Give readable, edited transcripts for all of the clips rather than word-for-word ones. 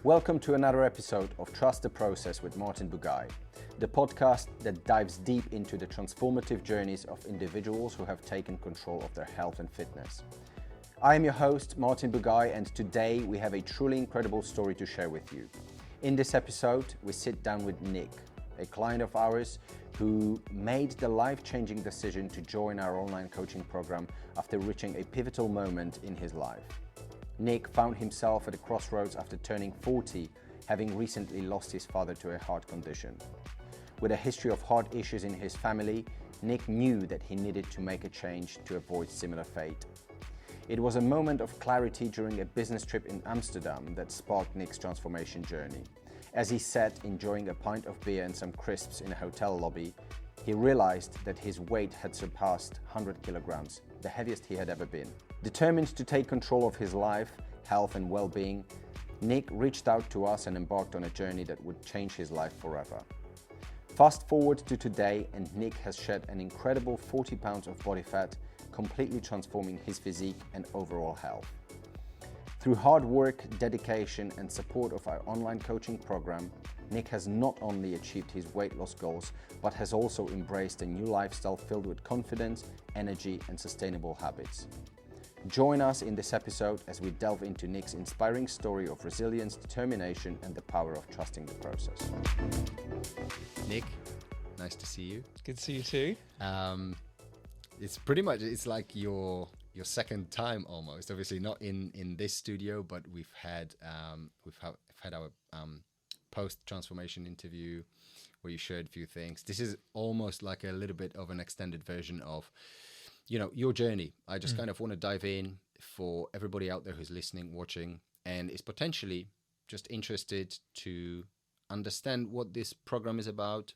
Welcome to another episode of Trust the Process with Martin Bugai, the podcast that dives deep into the transformative journeys of individuals who have taken control of their health and fitness. I am your host, Martin Bugai, and today we have a truly incredible story to share with you. In this episode, we sit down with Nick, a client of ours who made the life-changing decision to join our online coaching program after reaching a pivotal moment in his life. Nick found himself at a crossroads after turning 40, having recently lost his father to a heart condition. With a history of heart issues in his family, Nick knew that he needed to make a change to avoid similar fate. It was a moment of clarity during a business trip in Amsterdam that sparked Nick's transformation journey. As he sat enjoying a pint of beer and some crisps in a hotel lobby, he realized that his weight had surpassed 100 kilograms, the heaviest he had ever been. Determined to take control of his life, health and well-being, Nick reached out to us and embarked on a journey that would change his life forever. Fast forward to today, and Nick has shed an incredible 40 pounds of body fat, completely transforming his physique and overall health. Through hard work, dedication and support of our online coaching program, Nick has not only achieved his weight loss goals, but has also embraced a new lifestyle filled with confidence, energy and sustainable habits. Join us in this episode as we delve into Nick's inspiring story of resilience, determination and the power of trusting the process. Nick, nice to see you. Good to see you too. It's like your second time almost. Obviously not in this studio, but we've had our post transformation interview where you shared a few things. This is almost like a little bit of an extended version of, your journey. I just kind of want to dive in for everybody out there who's listening, watching, and is potentially just interested to understand what this program is about.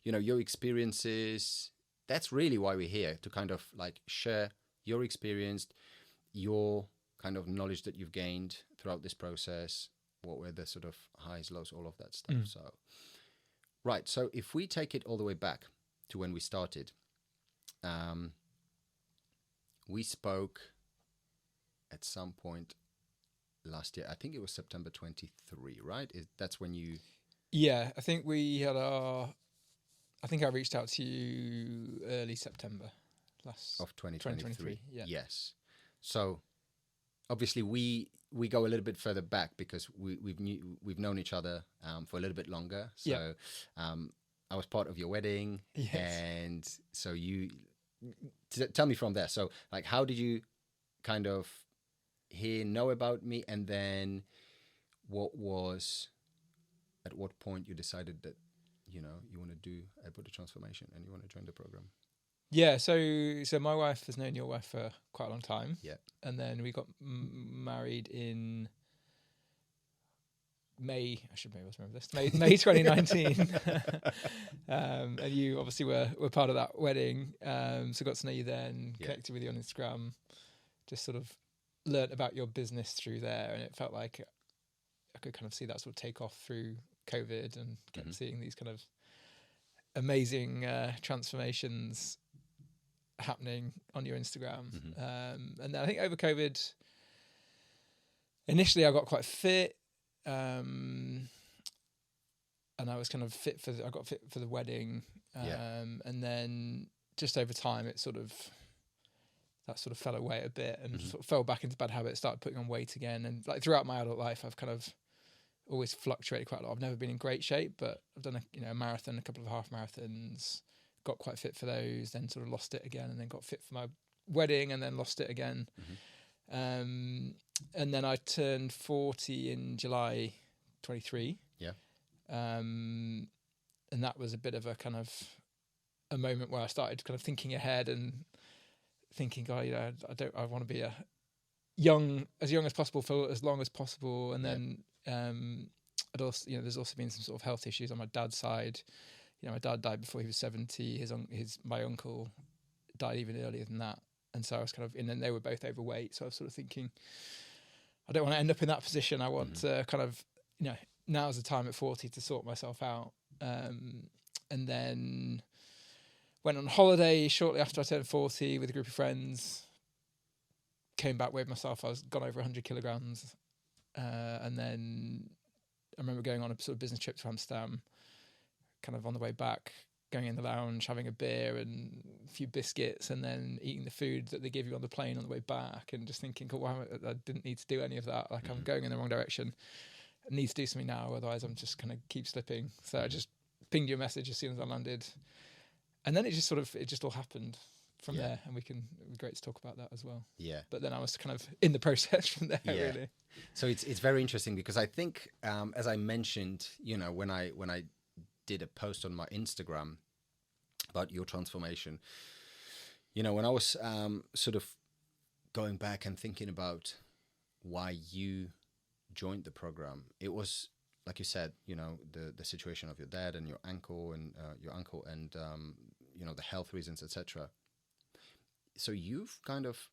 Your experiences. That's really why we're here, to kind of like share your experience, your kind of knowledge that you've gained throughout this process. What were the sort of highs, lows, all of that stuff. So, right. So if we take it all the way back to when we started, we spoke at some point last year. I think it was September 23, right? That's when you... Yeah, I think we had I think I reached out to you early September of 2023. Yeah. Yes. So obviously we go a little bit further back because we've known each other for a little bit longer. So I was part of your wedding. Yes. And so tell me from there. So like, how did you kind of know about me? And then at what point you decided that, you want to do a body transformation and you want to join the program? Yeah, so my wife has known your wife for quite a long time. Yeah. And then we got married in May. I should maybe remember this. May 2019. And you obviously were part of that wedding. So got to know you then, connected with you on Instagram, just sort of learnt about your business through there. And it felt like I could kind of see that sort of take off through COVID and kept seeing these kind of amazing transformations happening on your Instagram. And then I think over COVID, initially I got quite fit, and I was kind of I got fit for the wedding. And then just over time that sort of fell away a bit and sort of fell back into bad habits, started putting on weight again. And like throughout my adult life, I've kind of always fluctuated quite a lot. I've never been in great shape, but I've done a marathon, a couple of half marathons, got quite fit for those, then sort of lost it again, and then got fit for my wedding and then lost it again. And then I turned 40 in July 23. Yeah. And that was a bit of a kind of a moment where I started kind of thinking ahead and thinking, I want to be as young as possible for as long as possible. And then I'd also, there's also been some sort of health issues on my dad's side. My dad died before he was 70. My uncle died even earlier than that. And so I was kind of, and then they were both overweight. So I was sort of thinking, I don't want to end up in that position. I want to kind of, now's the time at 40 to sort myself out. And then went on holiday shortly after I turned 40 with a group of friends. Came back, weighed myself. I was gone over 100 kilograms. And then I remember going on a sort of business trip to Amsterdam, kind of on the way back, going in the lounge, having a beer and a few biscuits, and then eating the food that they give you on the plane on the way back, and just thinking, oh, wow, I didn't need to do any of that. Like, I'm going in the wrong direction. I need to do something now, otherwise I'm just kind of keep slipping. So I just pinged you a message as soon as I landed. And then it just all happened from there, and it'd be great to talk about that as well. Yeah. But then I was kind of in the process from there, really. So it's very interesting because I think, as I mentioned, you know, when I did a post on my Instagram about your transformation, you know, when I was sort of going back and thinking about why you joined the program, it was, like you said, you know, the situation of your dad and your uncle and you know, the health reasons, etc. So you've kind of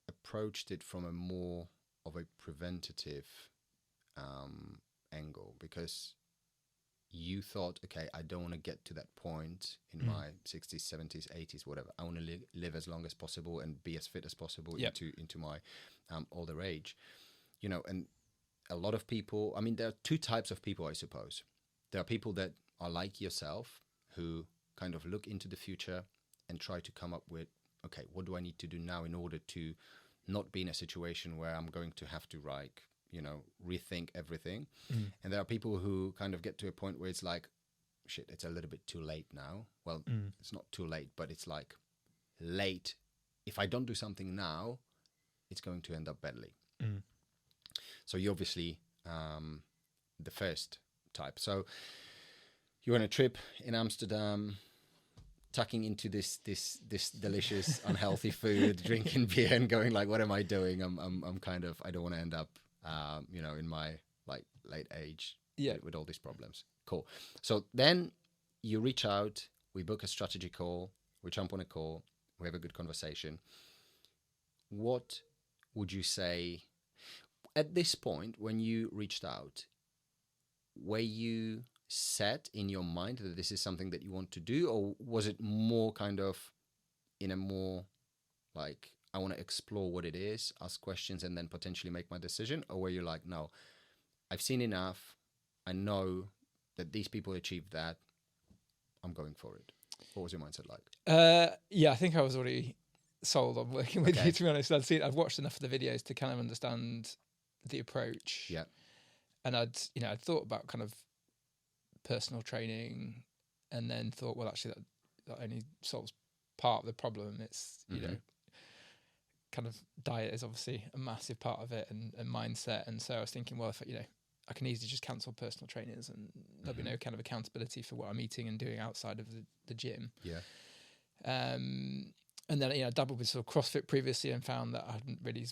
approached it from a more of a preventative angle, because you thought, okay, I don't want to get to that point in my 60s, 70s, 80s, whatever. I want to live as long as possible and be as fit as possible into my older age, you know. And a lot of people, I mean, there are two types of people, I suppose. There are people that are like yourself, who kind of look into the future and try to come up with, okay, what do I need to do now in order to not be in a situation where I'm going to have to, like, you know, rethink everything. And there are people who kind of get to a point where it's like, shit, it's a little bit too late now. Well, it's not too late, but it's like late. If I don't do something now, it's going to end up badly. So you're obviously the first type. So you're on a trip in Amsterdam, tucking into this delicious unhealthy food, drinking beer, and going like, what am I doing? I'm kind of, I don't want to end up you know, in my like late age with all these problems. Cool. So then you reach out, we book a strategy call, we jump on a call, we have a good conversation. What would you say at this point when you reached out? Were you set in your mind that this is something that you want to do, or was it more kind of in a more like, I want to explore what it is, ask questions, and then potentially make my decision? Or were you like, no, I've seen enough, I know that these people achieved that, I'm going for it? What was your mindset like? Yeah, I think I was already sold on working with you, to be honest. I've watched enough of the videos to kind of understand the approach. Yeah. And I'd thought about kind of personal training, and then thought, well, actually that only solves part of the problem. It's, you know, kind of diet is obviously a massive part of it, and mindset. And so I was thinking, well, if, you know, I can easily just cancel personal trainers and there'll be no kind of accountability for what I'm eating and doing outside of the gym. Yeah. And then, you know, I dabbled with sort of CrossFit previously and found that I hadn't really,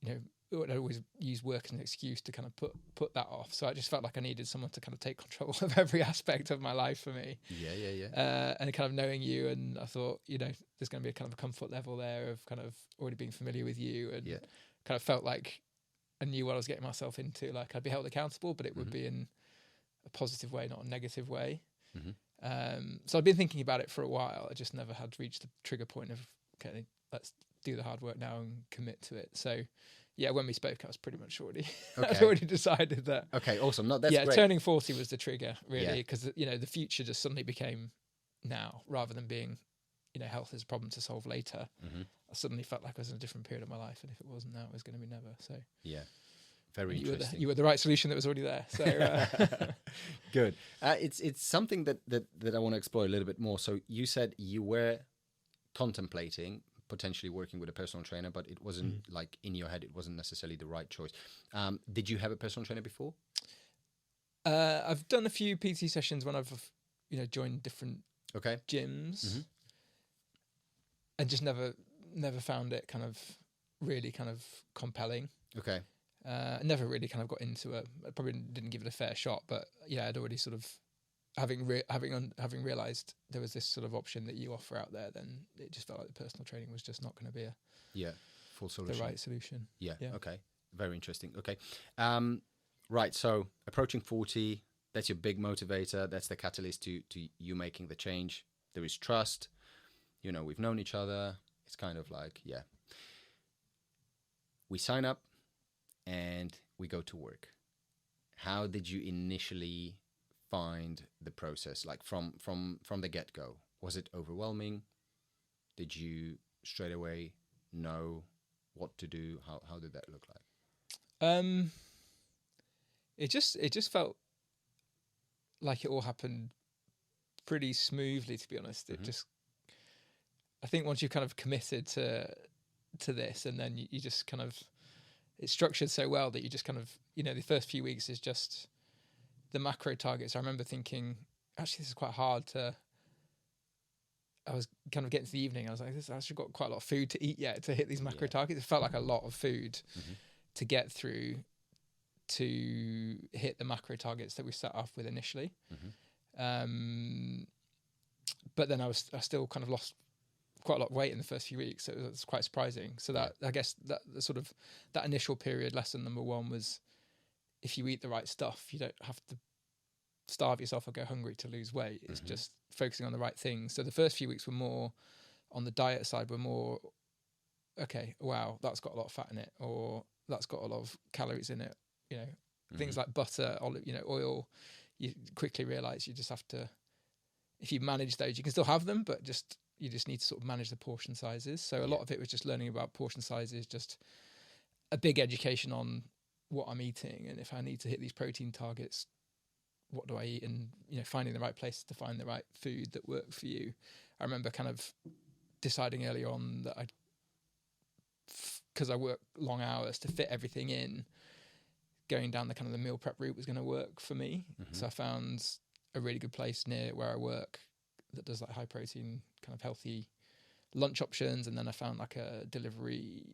you know, I'd always use work as an excuse to kind of put that off. So I just felt like I needed someone to kind of take control of every aspect of my life for me. Yeah. And kind of knowing you, and I thought, you know, there's going to be a kind of a comfort level there of kind of already being familiar with you, and kind of felt like I knew what I was getting myself into. Like, I'd be held accountable, but it would be in a positive way, not a negative way. So I'd been thinking about it for a while. I just never had reached the trigger point of, okay, let's do the hard work now and commit to it. So yeah, when we spoke, I was pretty much already, I'd already decided that. Okay, awesome. No, that's great. Turning 40 was the trigger, really, because, you know, the future just suddenly became now, rather than being, you know, health is a problem to solve later. I suddenly felt like I was in a different period of my life, and if it wasn't now, it was going to be never. So yeah, very interesting. You were the right solution that was already there. So good. It's something that I want to explore a little bit more. So you said you were contemplating potentially working with a personal trainer, but it wasn't like in your head, it wasn't necessarily the right choice. Did you have a personal trainer before? I've done a few PT sessions when I've, you know, joined different gyms, and just never found it kind of really kind of compelling. Okay. Never really kind of got into it. I probably didn't give it a fair shot, but yeah, I'd already sort of having realised there was this sort of option that you offer out there, then it just felt like the personal training was just not going to be full solution. The right solution. Yeah. Okay. Very interesting. Okay. Right. So approaching 40, that's your big motivator. That's the catalyst to you making the change. There is trust. You know, we've known each other. It's kind of like, we sign up and we go to work. How did you initially find the process? Like from the get-go, was it overwhelming? Did you straight away know what to do? How did that look like? It just felt like it all happened pretty smoothly, to be honest. It just, I think once you've kind of committed to this, and then you just kind of, it's structured so well that you just kind of, the first few weeks is just the macro targets. I remember thinking, actually, this is quite hard I was kind of getting to the evening. I was like, I've actually got quite a lot of food to eat yet to hit these macro targets. It felt like a lot of food to get through to hit the macro targets that we set off with initially. But then I still kind of lost quite a lot of weight in the first few weeks. So it was quite surprising. So that, I guess that the sort of that initial period, lesson number one was, if you eat the right stuff, you don't have to starve yourself or go hungry to lose weight. It's just focusing on the right things. So the first few weeks were more on the diet side, were more, okay, wow, that's got a lot of fat in it, or that's got a lot of calories in it. Things like butter, olive, oil, you quickly realize you just have to, if you manage those, you can still have them, but you just need to sort of manage the portion sizes. So a lot of it was just learning about portion sizes, just a big education on what I'm eating. And if I need to hit these protein targets, what do I eat? And, finding the right places to find the right food that work for you. I remember kind of deciding early on that because I work long hours, to fit everything in, going down the kind of the meal prep route was going to work for me. So I found a really good place near where I work that does like high protein, kind of healthy lunch options. And then I found like a delivery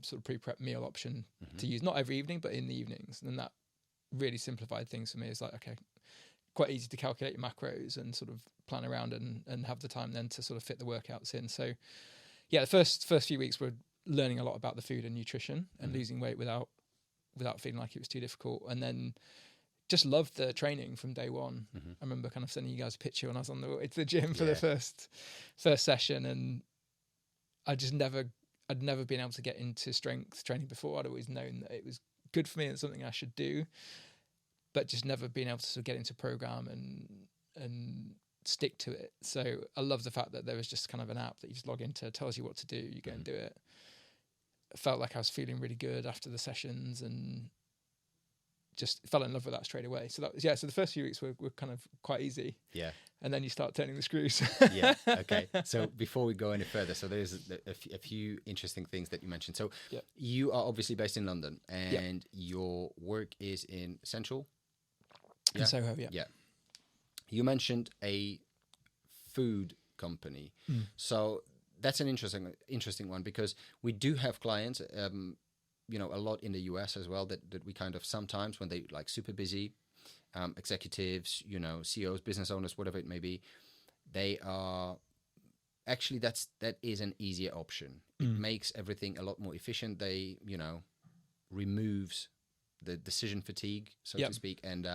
sort of pre-prep meal option to use, not every evening, but in the evenings. And that really simplified things for me. It's like, okay, quite easy to calculate your macros and sort of plan around and have the time then to sort of fit the workouts in. So yeah, the first few weeks were learning a lot about the food and nutrition and losing weight without feeling like it was too difficult. And then just loved the training from day one. I remember kind of sending you guys a picture when I was on the way to the gym for the first session, and I'd never been able to get into strength training before. I'd always known that it was good for me and something I should do, but just never been able to sort of get into program and stick to it. So I love the fact that there was just kind of an app that you just log into, tells you what to do, you go and do it. I felt like I was feeling really good after the sessions and just fell in love with that straight away. So so the first few weeks were kind of quite easy. Yeah. And then you start turning the screws. Yeah. Okay. So before we go any further, so there's a few interesting things that you mentioned. So you are obviously based in London, and your work is in Central. In Soho, yeah. You mentioned a food company. So that's an interesting one, because we do have clients, a lot in the US as well, that we kind of sometimes, when they like super busy, executives, CEOs, business owners, whatever it may be, they are actually, that is an easier option. It makes everything a lot more efficient. They, removes the decision fatigue, so to speak. And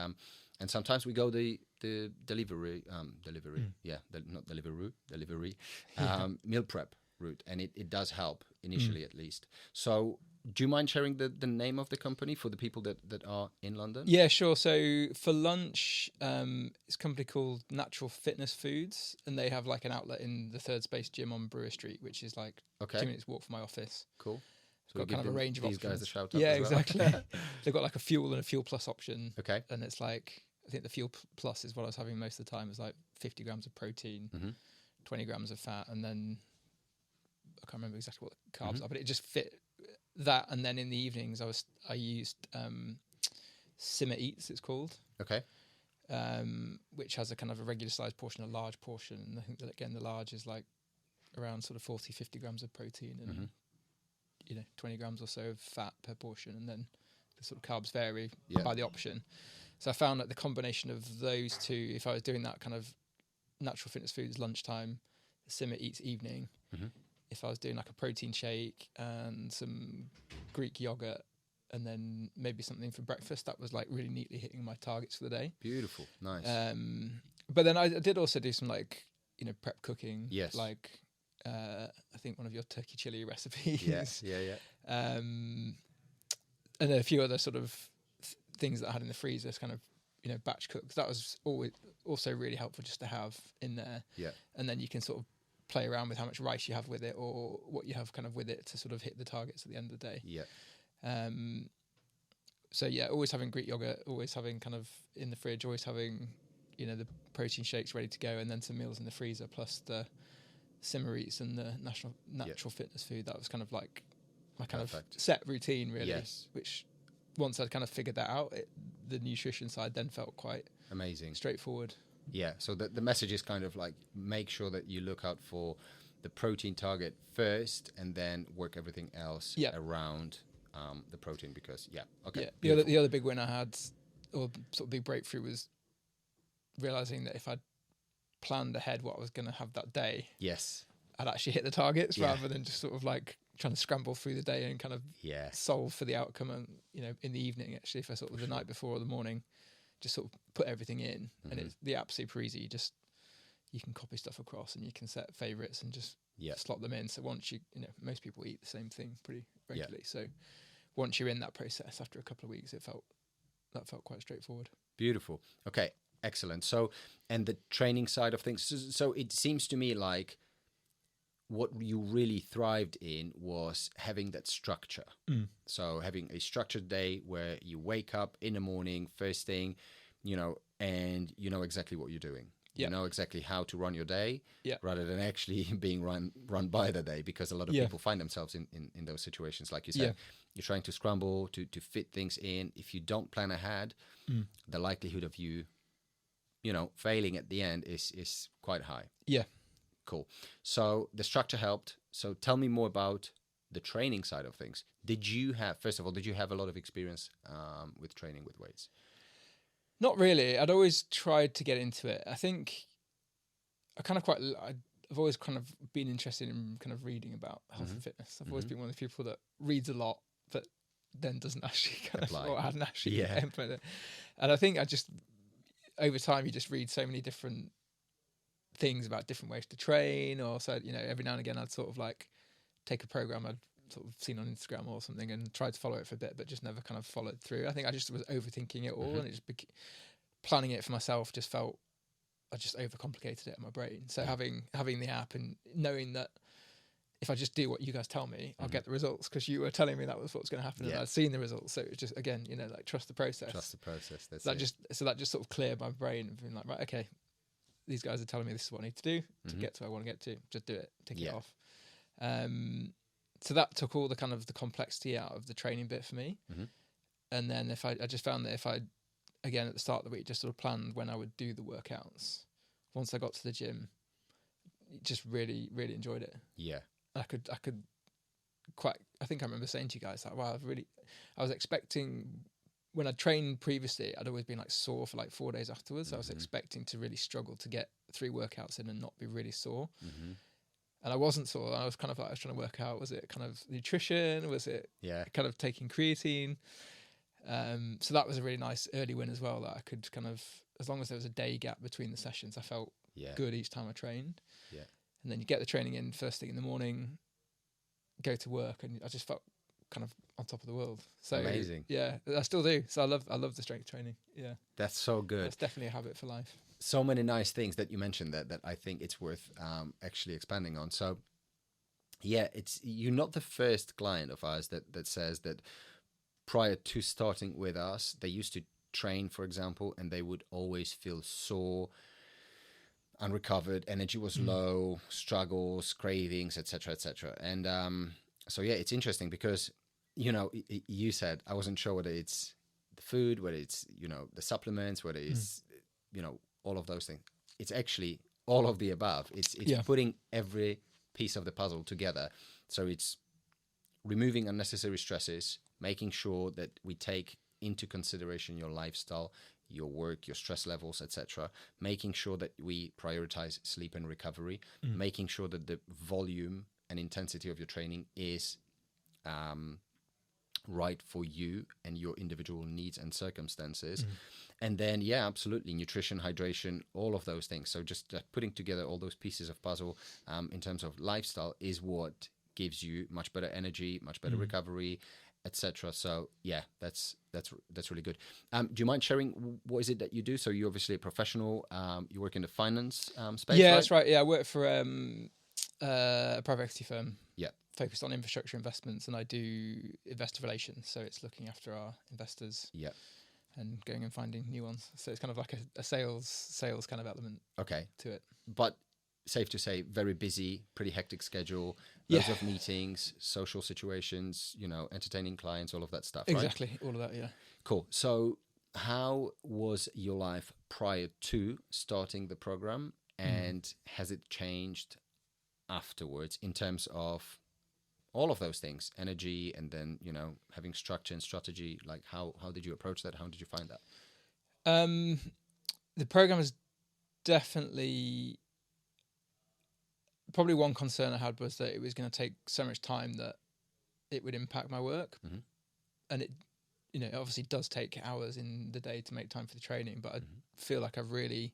sometimes we go the delivery, meal prep route, and it does help initially, at least. So do you mind sharing the name of the company for the people that are in London? Yeah, sure. So for lunch, it's a company called Natural Fitness Foods, and they have like an outlet in the Third Space gym on Brewer Street, which is like 2 minutes walk from my office. Cool. So got kind of a range of these options. Guys a shout out. Yeah, as well. exactly. They've got like a fuel and a fuel plus option. Okay. And it's like, I think the fuel plus is what I was having most of the time. It's like 50 grams of protein, 20 grams of fat, and then I can't remember exactly what the carbs are, but it just fit that. And then in the evenings, I used Simmer Eats, it's called. Okay. Which has a kind of a regular sized portion, a large portion. And I think that again, the large is like around sort of 40, 50 grams of protein and 20 grams or so of fat per portion. And then the sort of carbs vary by the option. So I found that the combination of those two, if I was doing that kind of Natural Fitness Foods lunchtime, Simmer Eats evening, if I was doing like a protein shake and some Greek yogurt and then maybe something for breakfast, that was like really neatly hitting my targets for the day. Beautiful. Nice. But then I did also do some like, prep cooking. Yes. Like, I think one of your turkey chili recipes. Yes. Yeah. and then a few other sort of things that I had in the freezer, kind of, you know, batch cooks. That was always also really helpful just to have in there. Yeah. And then you can sort of play around with how much rice you have with it or what you have kind of with it to sort of hit the targets at the end of the day. Yeah. So yeah, always having Greek yogurt, always having kind of in the fridge, always having, you know, the protein shakes ready to go, and then some meals in the freezer, plus the simmer eats and the natural fitness food. That was kind of like my kind of set routine, really. Yes. Which once I'd kind of figured that out, the nutrition side then felt quite amazing, straightforward. Yeah. So the message is kind of like, make sure that you look out for the protein target first, and then work everything else around the protein, because the other big win I had, or sort of big breakthrough, was realizing that if I'd planned ahead what I was going to have that day, I'd actually hit the targets rather than just sort of like trying to scramble through the day and kind of solve for the outcome. And, you know, in the evening, actually, if I sort of the night before or the morning, just sort of put everything in, and it's the app super easy. You can copy stuff across, and you can set favorites and just slot them in. So once you know, most people eat the same thing pretty regularly. So once you're in that process, after a couple of weeks, that felt quite straightforward. Beautiful. Okay, excellent. So, and the training side of things. So it seems to me like what you really thrived in was having that structure. So having a structured day where you wake up in the morning, first thing, you know, and you know exactly what you're doing. You know exactly how to run your day, rather than actually being run by the day, because a lot of people find themselves in those situations. Like you said, you're trying to scramble to fit things in. If you don't plan ahead, the likelihood of you know, failing at the end is quite high. Yeah. Cool. So the structure helped. So tell me more about the training side of things. First of all, did you have a lot of experience with training with weights? Not really. I'd always tried to get into it. I think I've always kind of been interested in kind of reading about health and fitness. I've always been one of the people that reads a lot, but then doesn't actually or hadn't actually implemented it. And I think over time, you just read so many different things about different ways to train, or so, you know, every now and again I'd sort of like take a program I'd sort of seen on Instagram or something and tried to follow it for a bit, but just never kind of followed through. I think I just was overthinking it all, and it just planning it for myself just felt I just overcomplicated it in my brain. So having the app and knowing that if I just do what you guys tell me, I'll get the results, because you were telling me that was what was going to happen, and I'd seen the results. So it was just, again, you know, like trust the process. So that just sort of cleared my brain and being like, right, okay, these guys are telling me this is what I need to do to get to where I want to get to. Just do it, tick it off. So that took all the kind of the complexity out of the training bit for me. And then I just found that if I, again, at the start of the week, just sort of planned when I would do the workouts, once I got to the gym, just really, really enjoyed it. Yeah. I think I remember saying to you guys, like, wow, I was expecting, when I trained previously, I'd always been like sore for like 4 days afterwards. I was expecting to really struggle to get 3 workouts in and not be really sore. And I wasn't sore. I was kind of like, I was trying to work out, was it kind of nutrition? Was it kind of taking creatine? So that was a really nice early win as well, that I could kind of, as long as there was a day gap between the sessions, I felt good each time I trained. Yeah. And then you get the training in first thing in the morning, go to work, and I just felt kind of on top of the world. So amazing. Yeah, I still do. So I love the strength training. Yeah. That's so good. It's definitely a habit for life. So many nice things that you mentioned that I think it's worth actually expanding on. So yeah, you're not the first client of ours that says that prior to starting with us, they used to train, for example, and they would always feel sore, unrecovered, energy was low, struggles, cravings, etc., etc. And so yeah, it's interesting because, you know, you said, I wasn't sure whether it's the food, whether it's, you know, the supplements, whether it's, you know, all of those things. It's actually all of the above. It's putting every piece of the puzzle together. So it's removing unnecessary stresses, making sure that we take into consideration your lifestyle, your work, your stress levels, etc., making sure that we prioritize sleep and recovery, making sure that the volume and intensity of your training is right for you and your individual needs and circumstances. And then, yeah, absolutely, nutrition, hydration, all of those things. So just putting together all those pieces of puzzle in terms of lifestyle is what gives you much better energy, much better recovery, etc. So yeah, that's really good. Do you mind sharing what is it that you do? So you're obviously a professional. You work in the finance space, Yeah, right? that's right. Yeah, I work for a private equity firm. Yeah. Focused on infrastructure investments, and I do investor relations. So it's looking after our investors. Yeah. And going and finding new ones. So it's kind of like a sales kind of element. Okay. To it. But safe to say, very busy, pretty hectic schedule. Loads of meetings, social situations, entertaining clients, all of that stuff. Exactly, right? All of that. Yeah. Cool. So, how was your life prior to starting the program, and has it changed afterwards in terms of all of those things, energy, and then having structure and strategy? Like how did you approach that? How did you find that? The program is definitely probably one concern I had was that it was going to take so much time that it would impact my work, and it it obviously does take hours in the day to make time for the training, but I feel like I've really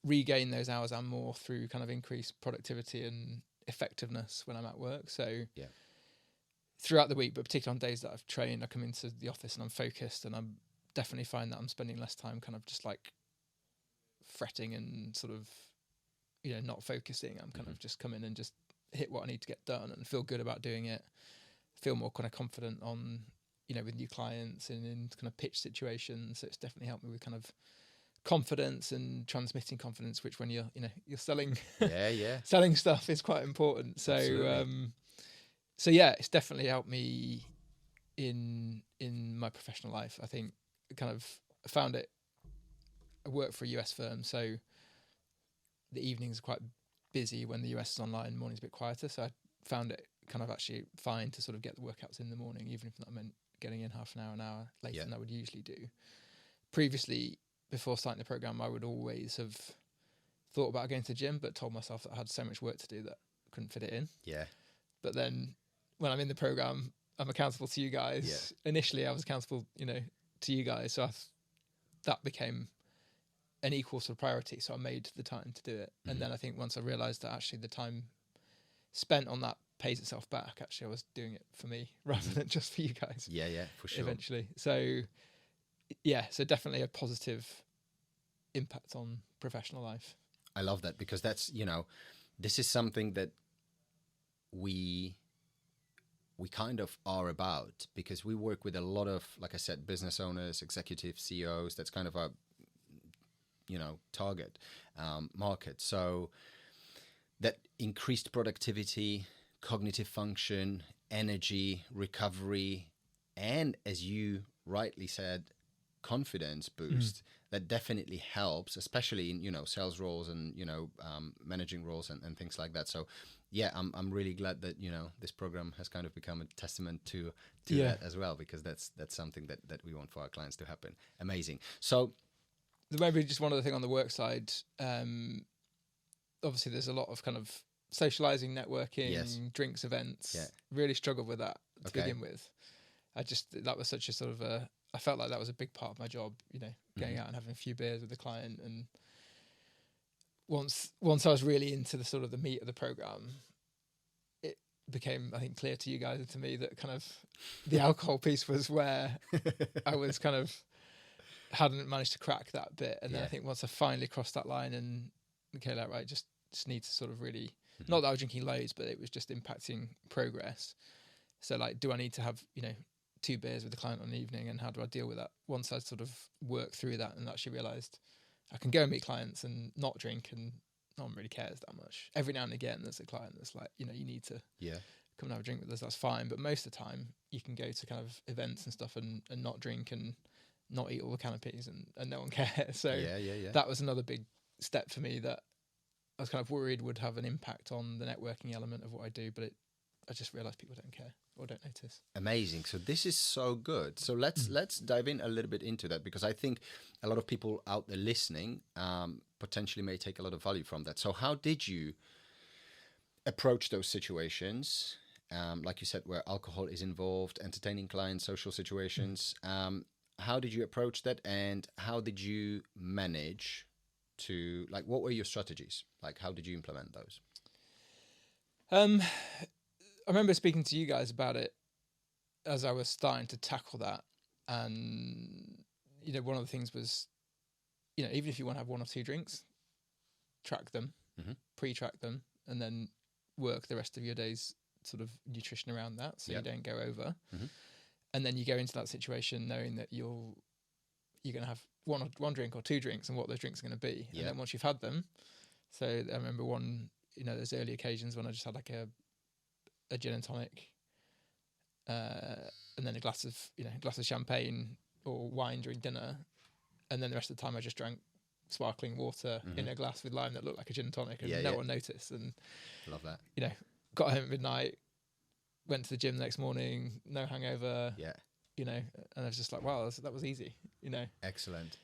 regained those hours and more through kind of increased productivity and effectiveness when I'm at work. So throughout the week, but particularly on days that I've trained, I come into the office and I'm focused, and I'm definitely find that I'm spending less time kind of just like fretting and sort of, not focusing. I'm kind of just come in and just hit what I need to get done and feel good about doing it. Feel more kind of confident on, with new clients and in kind of pitch situations. So it's definitely helped me with kind of confidence and transmitting confidence, which when you're selling, selling stuff is quite important. So, it's definitely helped me in my professional life. I think kind of found it. I work for a US firm, so the evenings are quite busy when the US is online, morning's a bit quieter. So I found it kind of actually fine to sort of get the workouts in the morning, even if that meant getting in half an hour later than I would usually do. Previously, before starting the program, I would always have thought about going to the gym, but told myself that I had so much work to do that I couldn't fit it in. Yeah. But then when I'm in the program, I'm accountable to you guys. Yeah. Initially, I was accountable, to you guys. So that became an equal sort of priority. So I made the time to do it. And then I think once I realised that actually the time spent on that pays itself back, actually I was doing it for me rather than just for you guys. Yeah, for sure. Eventually. So definitely a positive impact on professional life. I love that, because that's, this is something that we kind of are about, because we work with a lot of, like I said, business owners, executives, CEOs. That's kind of our, target market. So that increased productivity, cognitive function, energy, recovery, and as you rightly said, confidence boost, that definitely helps, especially in, sales roles and, managing roles and things like that. So yeah, I'm really glad that, this program has kind of become a testament to that as well, because that's something that we want for our clients to happen. Amazing. So maybe just one other thing on the work side. Obviously there's a lot of kind of socializing, networking, drinks, events. Really struggled with that to begin with. That was such a sort of I felt like that was a big part of my job, going out and having a few beers with the client. And once I was really into the sort of the meat of the program, it became, I think, clear to you guys and to me that kind of the alcohol piece was where I was kind of hadn't managed to crack that bit. And then I think once I finally crossed that line and okay, like, right, just need to sort of really, not that I was drinking loads, but it was just impacting progress. So like, do I need to have, 2 beers with the client on an evening, and how do I deal with that? Once I sort of worked through that and actually realised I can go and meet clients and not drink, and no one really cares that much. Every now and again, there's a client that's like, you need to come and have a drink with us. That's fine. But most of the time, you can go to kind of events and stuff and not drink and not eat all the canopies, and no one cares. So that was another big step for me that I was kind of worried would have an impact on the networking element of what I do, but I just realised people don't care or don't notice. Amazing. So this is so good. So let's dive in a little bit into that, because I think a lot of people out there listening potentially may take a lot of value from that. So how did you approach those situations, like you said, where alcohol is involved, entertaining clients, social situations? How did you approach that, and how did you manage to, like, what were your strategies? Like, how did you implement those? I remember speaking to you guys about it as I was starting to tackle that, and one of the things was, even if you want to have 1 or 2 drinks, track them, pre-track them, and then work the rest of your day's sort of nutrition around that, so you don't go over. And then you go into that situation knowing that you're going to have one drink or 2 drinks, and what those drinks are going to be. And then once you've had them, so I remember one, there's early occasions when I just had like a gin and tonic, and then a glass of champagne or wine during dinner, and then the rest of the time I just drank sparkling water in a glass with lime that looked like a gin and tonic, and no one noticed. And love that. Got home at midnight, went to the gym the next morning, no hangover. And I was just like, wow, that was easy. Excellent.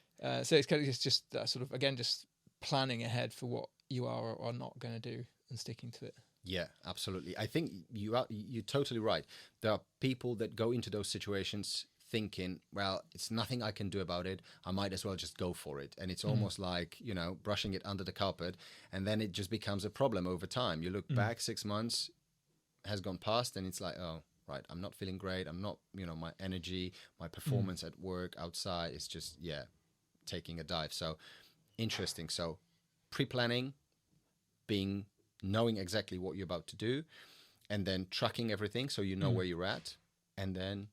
So it's just that sort of, again, just planning ahead for what you are or not going to do and sticking to it. Yeah, absolutely. I think you're totally right. There are people that go into those situations thinking, well, it's nothing I can do about it. I might as well just go for it. And it's almost like, brushing it under the carpet, and then it just becomes a problem over time. You look back, 6 months has gone past, and it's like, oh, right, I'm not feeling great. I'm not, my energy, my performance at work, outside is just, taking a dive. So interesting. So pre-planning, knowing exactly what you're about to do, and then tracking everything so you know where you're at, and then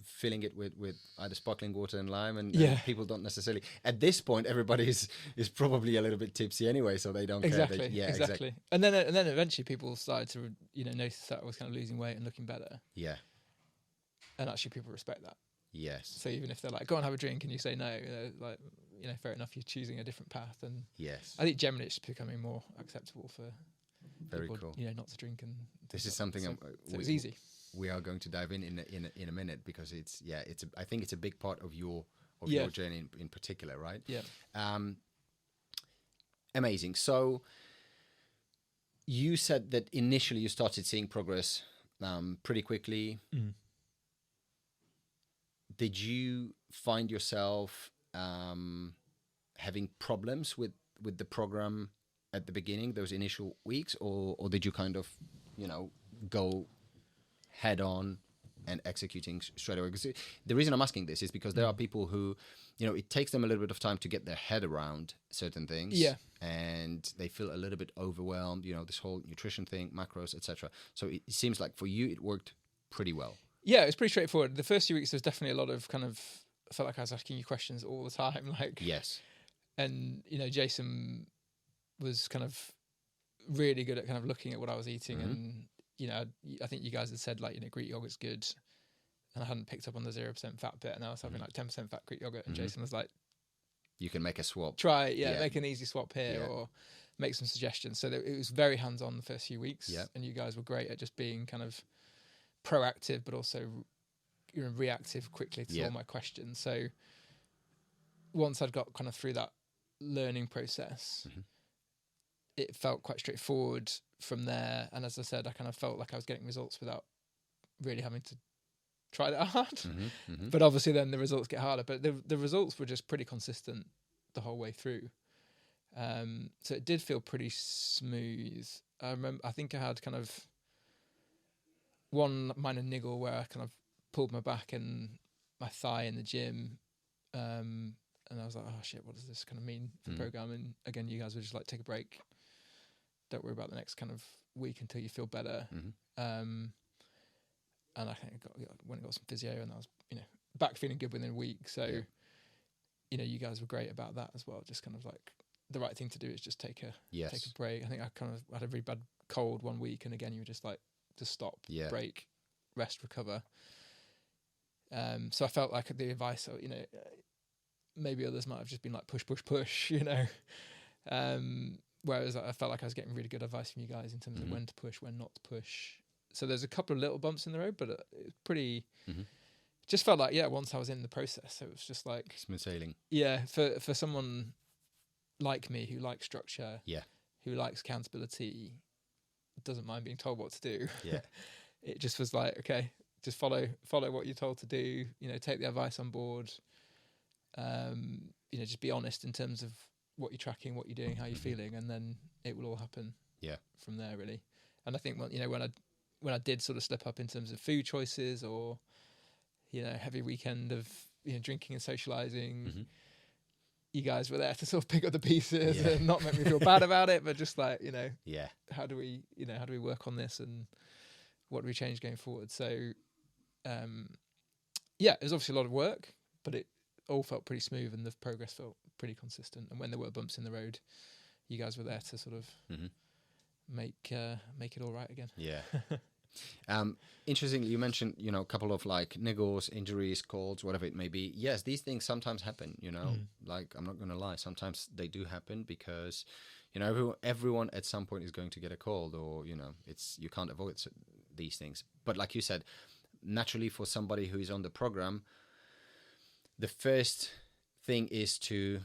filling it with either sparkling water and lime, and people don't necessarily, at this point, everybody is probably a little bit tipsy anyway, so they don't care. Exactly. And then eventually people started to notice that I was kind of losing weight and looking better. And actually people respect that. Yes. So even if they're like, go and have a drink, and you say no, like, fair enough, you're choosing a different path. And I think generally it's becoming more acceptable for very people, cool. Not to drink. And this is something so it was easy. We are going to dive in a minute, because I think it's a big part of your journey in particular, right? Amazing. So you said that initially you started seeing progress pretty quickly. Did you find yourself having problems with the program at the beginning, those initial weeks, or did you kind of go head on and executing straight away? Because the reason I'm asking this is because there are people who, it takes them a little bit of time to get their head around certain things, and they feel a little bit overwhelmed. This whole nutrition thing, macros, etc. So it seems like for you it worked pretty well. Yeah, it's pretty straightforward. The first few weeks, there's definitely a lot of kind of, I felt like I was asking you questions all the time, like and Jason was kind of really good at kind of looking at what I was eating, and I think you guys had said, like, Greek yogurt's good, and I hadn't picked up on the 0% fat bit, and I was having like 10% fat Greek yogurt, and Jason was like, you can make a swap. Try, make an easy swap here, or make some suggestions. So it was very hands-on the first few weeks, and you guys were great at just being kind of proactive, but also reactive quickly to all my questions. So once I'd got kind of through that learning process, it felt quite straightforward from there. And as I said, I kind of felt like I was getting results without really having to try that hard. But obviously then the results get harder. But the results were just pretty consistent the whole way through. So it did feel pretty smooth. I think I had kind of one minor niggle where I kind of pulled my back and my thigh in the gym. And I was like, oh shit, what does this kind of mean for programming? Again, you guys were just like, take a break. Don't worry about the next kind of week until you feel better. And I think I went and got some physio, and I was, back feeling good within a week. So, you guys were great about that as well. Just kind of like, the right thing to do is just take a break. I think I kind of had a really bad cold one week, and again, you were just like, just stop, break, rest, recover. So I felt like the advice, maybe others might have just been like push, whereas I felt like I was getting really good advice from you guys in terms of when to push, when not to push. So there's a couple of little bumps in the road, but it was pretty. Just felt like once I was in the process, it was just like smooth sailing. Yeah, for someone like me who likes structure, who likes accountability, doesn't mind being told what to do. It just was like, okay, just follow what you're told to do. Take the advice on board. Just be honest in terms of what you're tracking, what you're doing, how you're feeling, and then it will all happen. From there, really. And I think when I when I did sort of slip up in terms of food choices or, heavy weekend of, drinking and socializing, you guys were there to sort of pick up the pieces and not make me feel bad about it, but just like, how do we work on this and what do we change going forward? So, it was obviously a lot of work, but it all felt pretty smooth and the progress felt pretty consistent. And when there were bumps in the road, you guys were there to sort of make it all right again. Yeah. Interestingly, you mentioned, a couple of like niggles, injuries, colds, whatever it may be. Yes, these things sometimes happen, like I'm not going to lie. Sometimes they do happen because, everyone at some point is going to get a cold or, you can't avoid these things. But like you said, naturally for somebody who is on the program, the first thing is to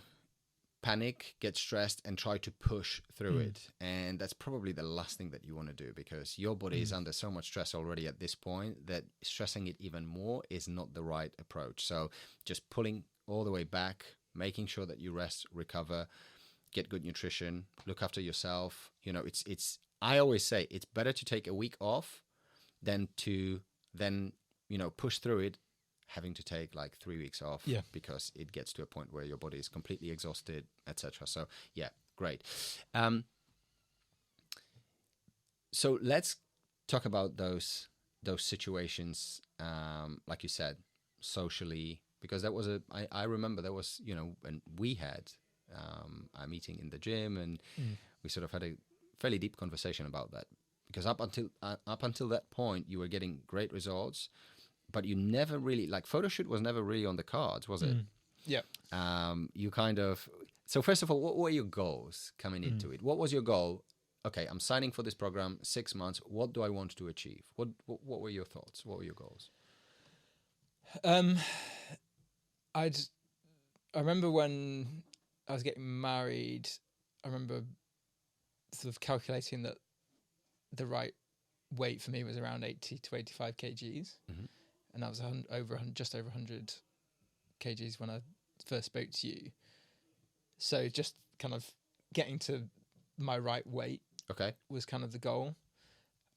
panic, get stressed, and try to push through it. And that's probably the last thing that you want to do because your body is under so much stress already at this point that stressing it even more is not the right approach. So just pulling all the way back, making sure that you rest, recover, get good nutrition, look after yourself. It's I always say it's better to take a week off than to then, push through it having to take like 3 weeks off because it gets to a point where your body is completely exhausted, etc. So great. So let's talk about those situations, like you said, socially, because that was I remember there was, when we had a meeting in the gym and we sort of had a fairly deep conversation about that because up until that point you were getting great results. But you never really, like, photo shoot was never really on the cards, was it? Yeah. You kind of... So first of all, what were your goals coming into it? What was your goal? Okay, I'm signing for this program, 6 months. What do I want to achieve? What were your thoughts? What were your goals? I remember when I was getting married, I remember sort of calculating that the right weight for me was around 80 to 85 kgs. And I was just over 100 kgs when I first spoke to you. So just kind of getting to my right weight was kind of the goal.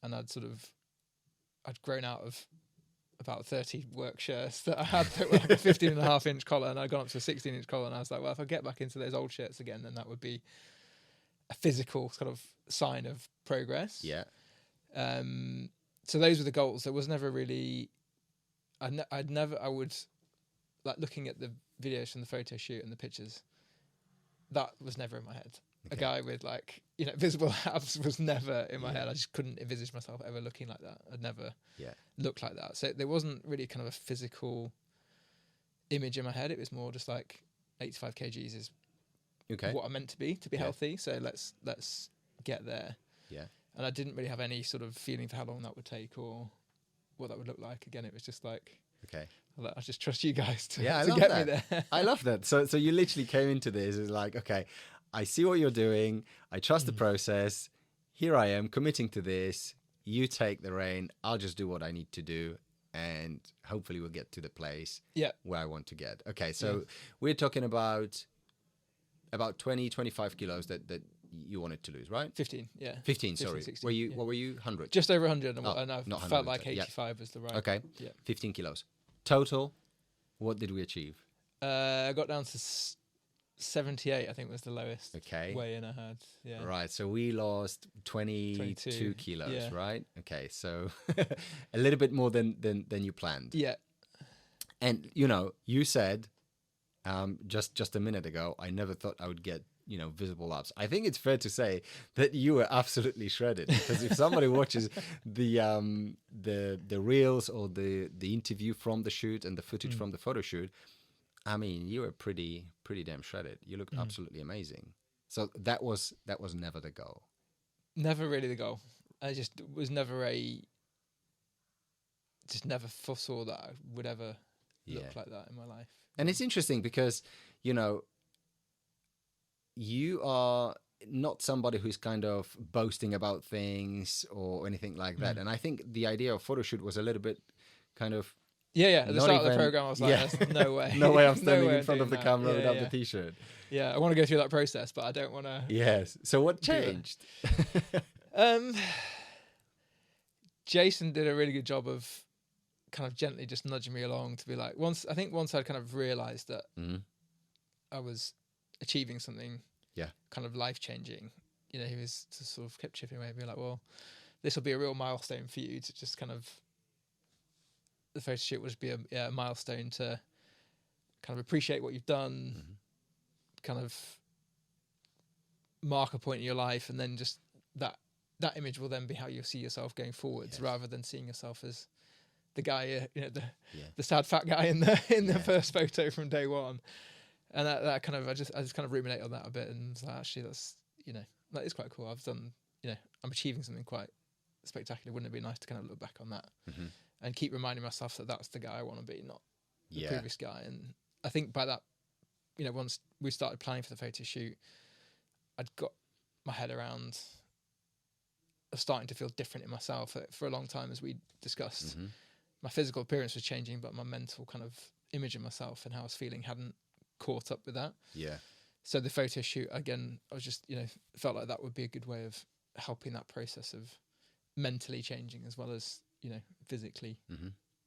And I'd grown out of about 30 work shirts that I had that were like a 15.5-inch collar, and I'd gone up to a 16-inch collar. And I was like, well, if I get back into those old shirts again, then that would be a physical kind of sign of progress. Yeah. So those were the goals. There was never really... I would, like, looking at the videos from the photo shoot and the pictures, that was never in my head. A guy with, like, visible abs was never in my head. I just couldn't envisage myself ever looking like that. I'd never looked like that. So there wasn't really kind of a physical image in my head. It was more just like 85 kgs is what I'm meant to be healthy. So let's get there. Yeah. And I didn't really have any sort of feeling for how long that would take or what that would look like. Again, it was just like, I just trust you guys to get me there. I love that. So you literally came into this as like, okay, I see what you're doing. I trust the process. Here I am committing to this. You take the reign. I'll just do what I need to do. And hopefully we'll get to the place where I want to get. Okay. So we're talking about 20, 25 kilos that you wanted to lose, right? 15, yeah. 15, sorry. 16, what were you, 100? Just over 100, and I not felt like 85 was the right. Okay, 15 kilos. Total, what did we achieve? I got down to 78, I think was the lowest weigh-in I had. Yeah. Right, so we lost 22 kilos, right? Okay, so a little bit more than you planned. Yeah. And, you said just a minute ago, I never thought I would get visible abs. I think it's fair to say that you were absolutely shredded, because if somebody watches the reels or the interview from the shoot and the footage from the photo shoot, I mean, you were pretty damn shredded. You looked absolutely amazing. So that was never the goal. Never really the goal. I just was never never foresaw that I would ever look like that in my life. And it's interesting because, you are not somebody who's kind of boasting about things or anything like that. And I think the idea of photo shoot was a little bit kind of... Yeah. At the start of the program, I was like, there's no way. No way I'm standing in front of the camera without the T-shirt. Yeah, I want to go through that process, but I don't want to... Yes. So what changed? Jason did a really good job of kind of gently just nudging me along to be like, once I'd kind of realised that I was achieving something kind of life-changing, you know, he was just sort of kept chipping away and be like, well, this will be a real milestone for you to just kind of, the photo shoot would just be a milestone to kind of appreciate what you've done, kind of mark a point in your life, and then just that image will then be how you see yourself going forwards, rather than seeing yourself as the guy, you know, the sad fat guy in the first photo from day one. And that kind of, I just kind of ruminate on that a bit, and like, actually that's, you know, that is quite cool. I've done, you know, I'm achieving something quite spectacular. Wouldn't it be nice to kind of look back on that and keep reminding myself that that's the guy I want to be, not the previous guy. And I think by that, you know, once we started planning for the photo shoot, I'd got my head around starting to feel different in myself. For a long time, as we discussed, my physical appearance was changing, but my mental kind of image of myself and how I was feeling hadn't caught up with that. So the photo shoot, again, I was just, you know, felt like that would be a good way of helping that process of mentally changing as well as, you know, physically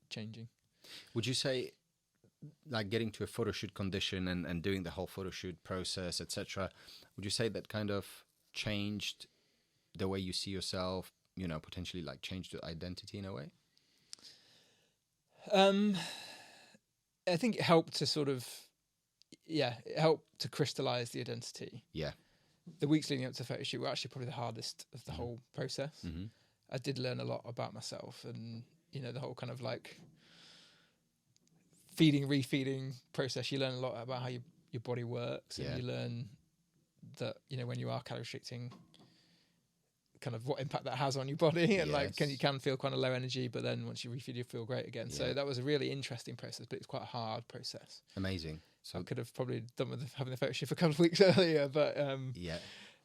changing. Would you say, like, getting to a photo shoot condition and doing the whole photo shoot process, etc., would you say that kind of changed the way you see yourself, you know, potentially like changed your identity in a way? I think it helped to sort of, it helped to crystallize the identity. The weeks leading up to the photo shoot were actually probably the hardest of the whole process. I did learn a lot about myself, and, you know, the whole kind of like feeding, refeeding process. You learn a lot about how your body works, and you learn that, you know, when you are calorie restricting, kind of what impact that has on your body, and like you can feel kind of low energy, but then once you refeed you feel great again. So that was a really interesting process, but it's quite a hard process. Amazing. So I could have probably done with having the photo shoot a couple of weeks earlier, but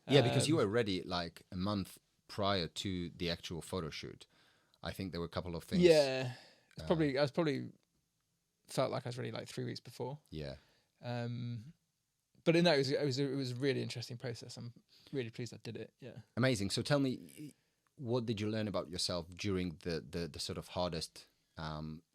because you were ready like a month prior to the actual photo shoot. I think there were a couple of things. I was probably felt like I was ready like 3 weeks before. But no, it was a really interesting process. I'm really pleased I did it. Amazing. So tell me, what did you learn about yourself during the sort of hardest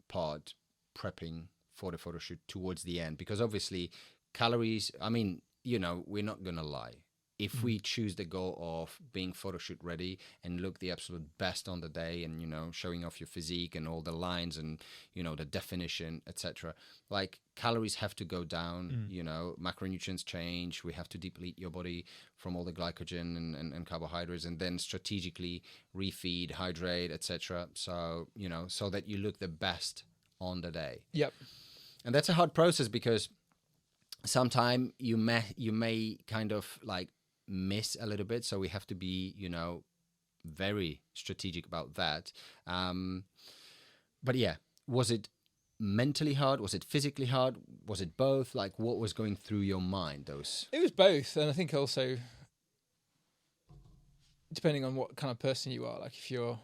part, prepping for the photo shoot towards the end? Because obviously calories, I mean, you know, we're not gonna lie. If we choose the goal of being photo shoot ready and look the absolute best on the day, and, you know, showing off your physique and all the lines and, you know, the definition, etc., like, calories have to go down, you know, macronutrients change. We have to deplete your body from all the glycogen and carbohydrates, and then strategically refeed, hydrate, etc. So, you know, so that you look the best on the day. And that's a hard process, because sometimes you may kind of like miss a little bit, so we have to be, you know, very strategic about that. But yeah, was it mentally hard? Was it physically hard? Was it both? Like, what was going through your mind? It was both, and I think also depending on what kind of person you are, like if you're,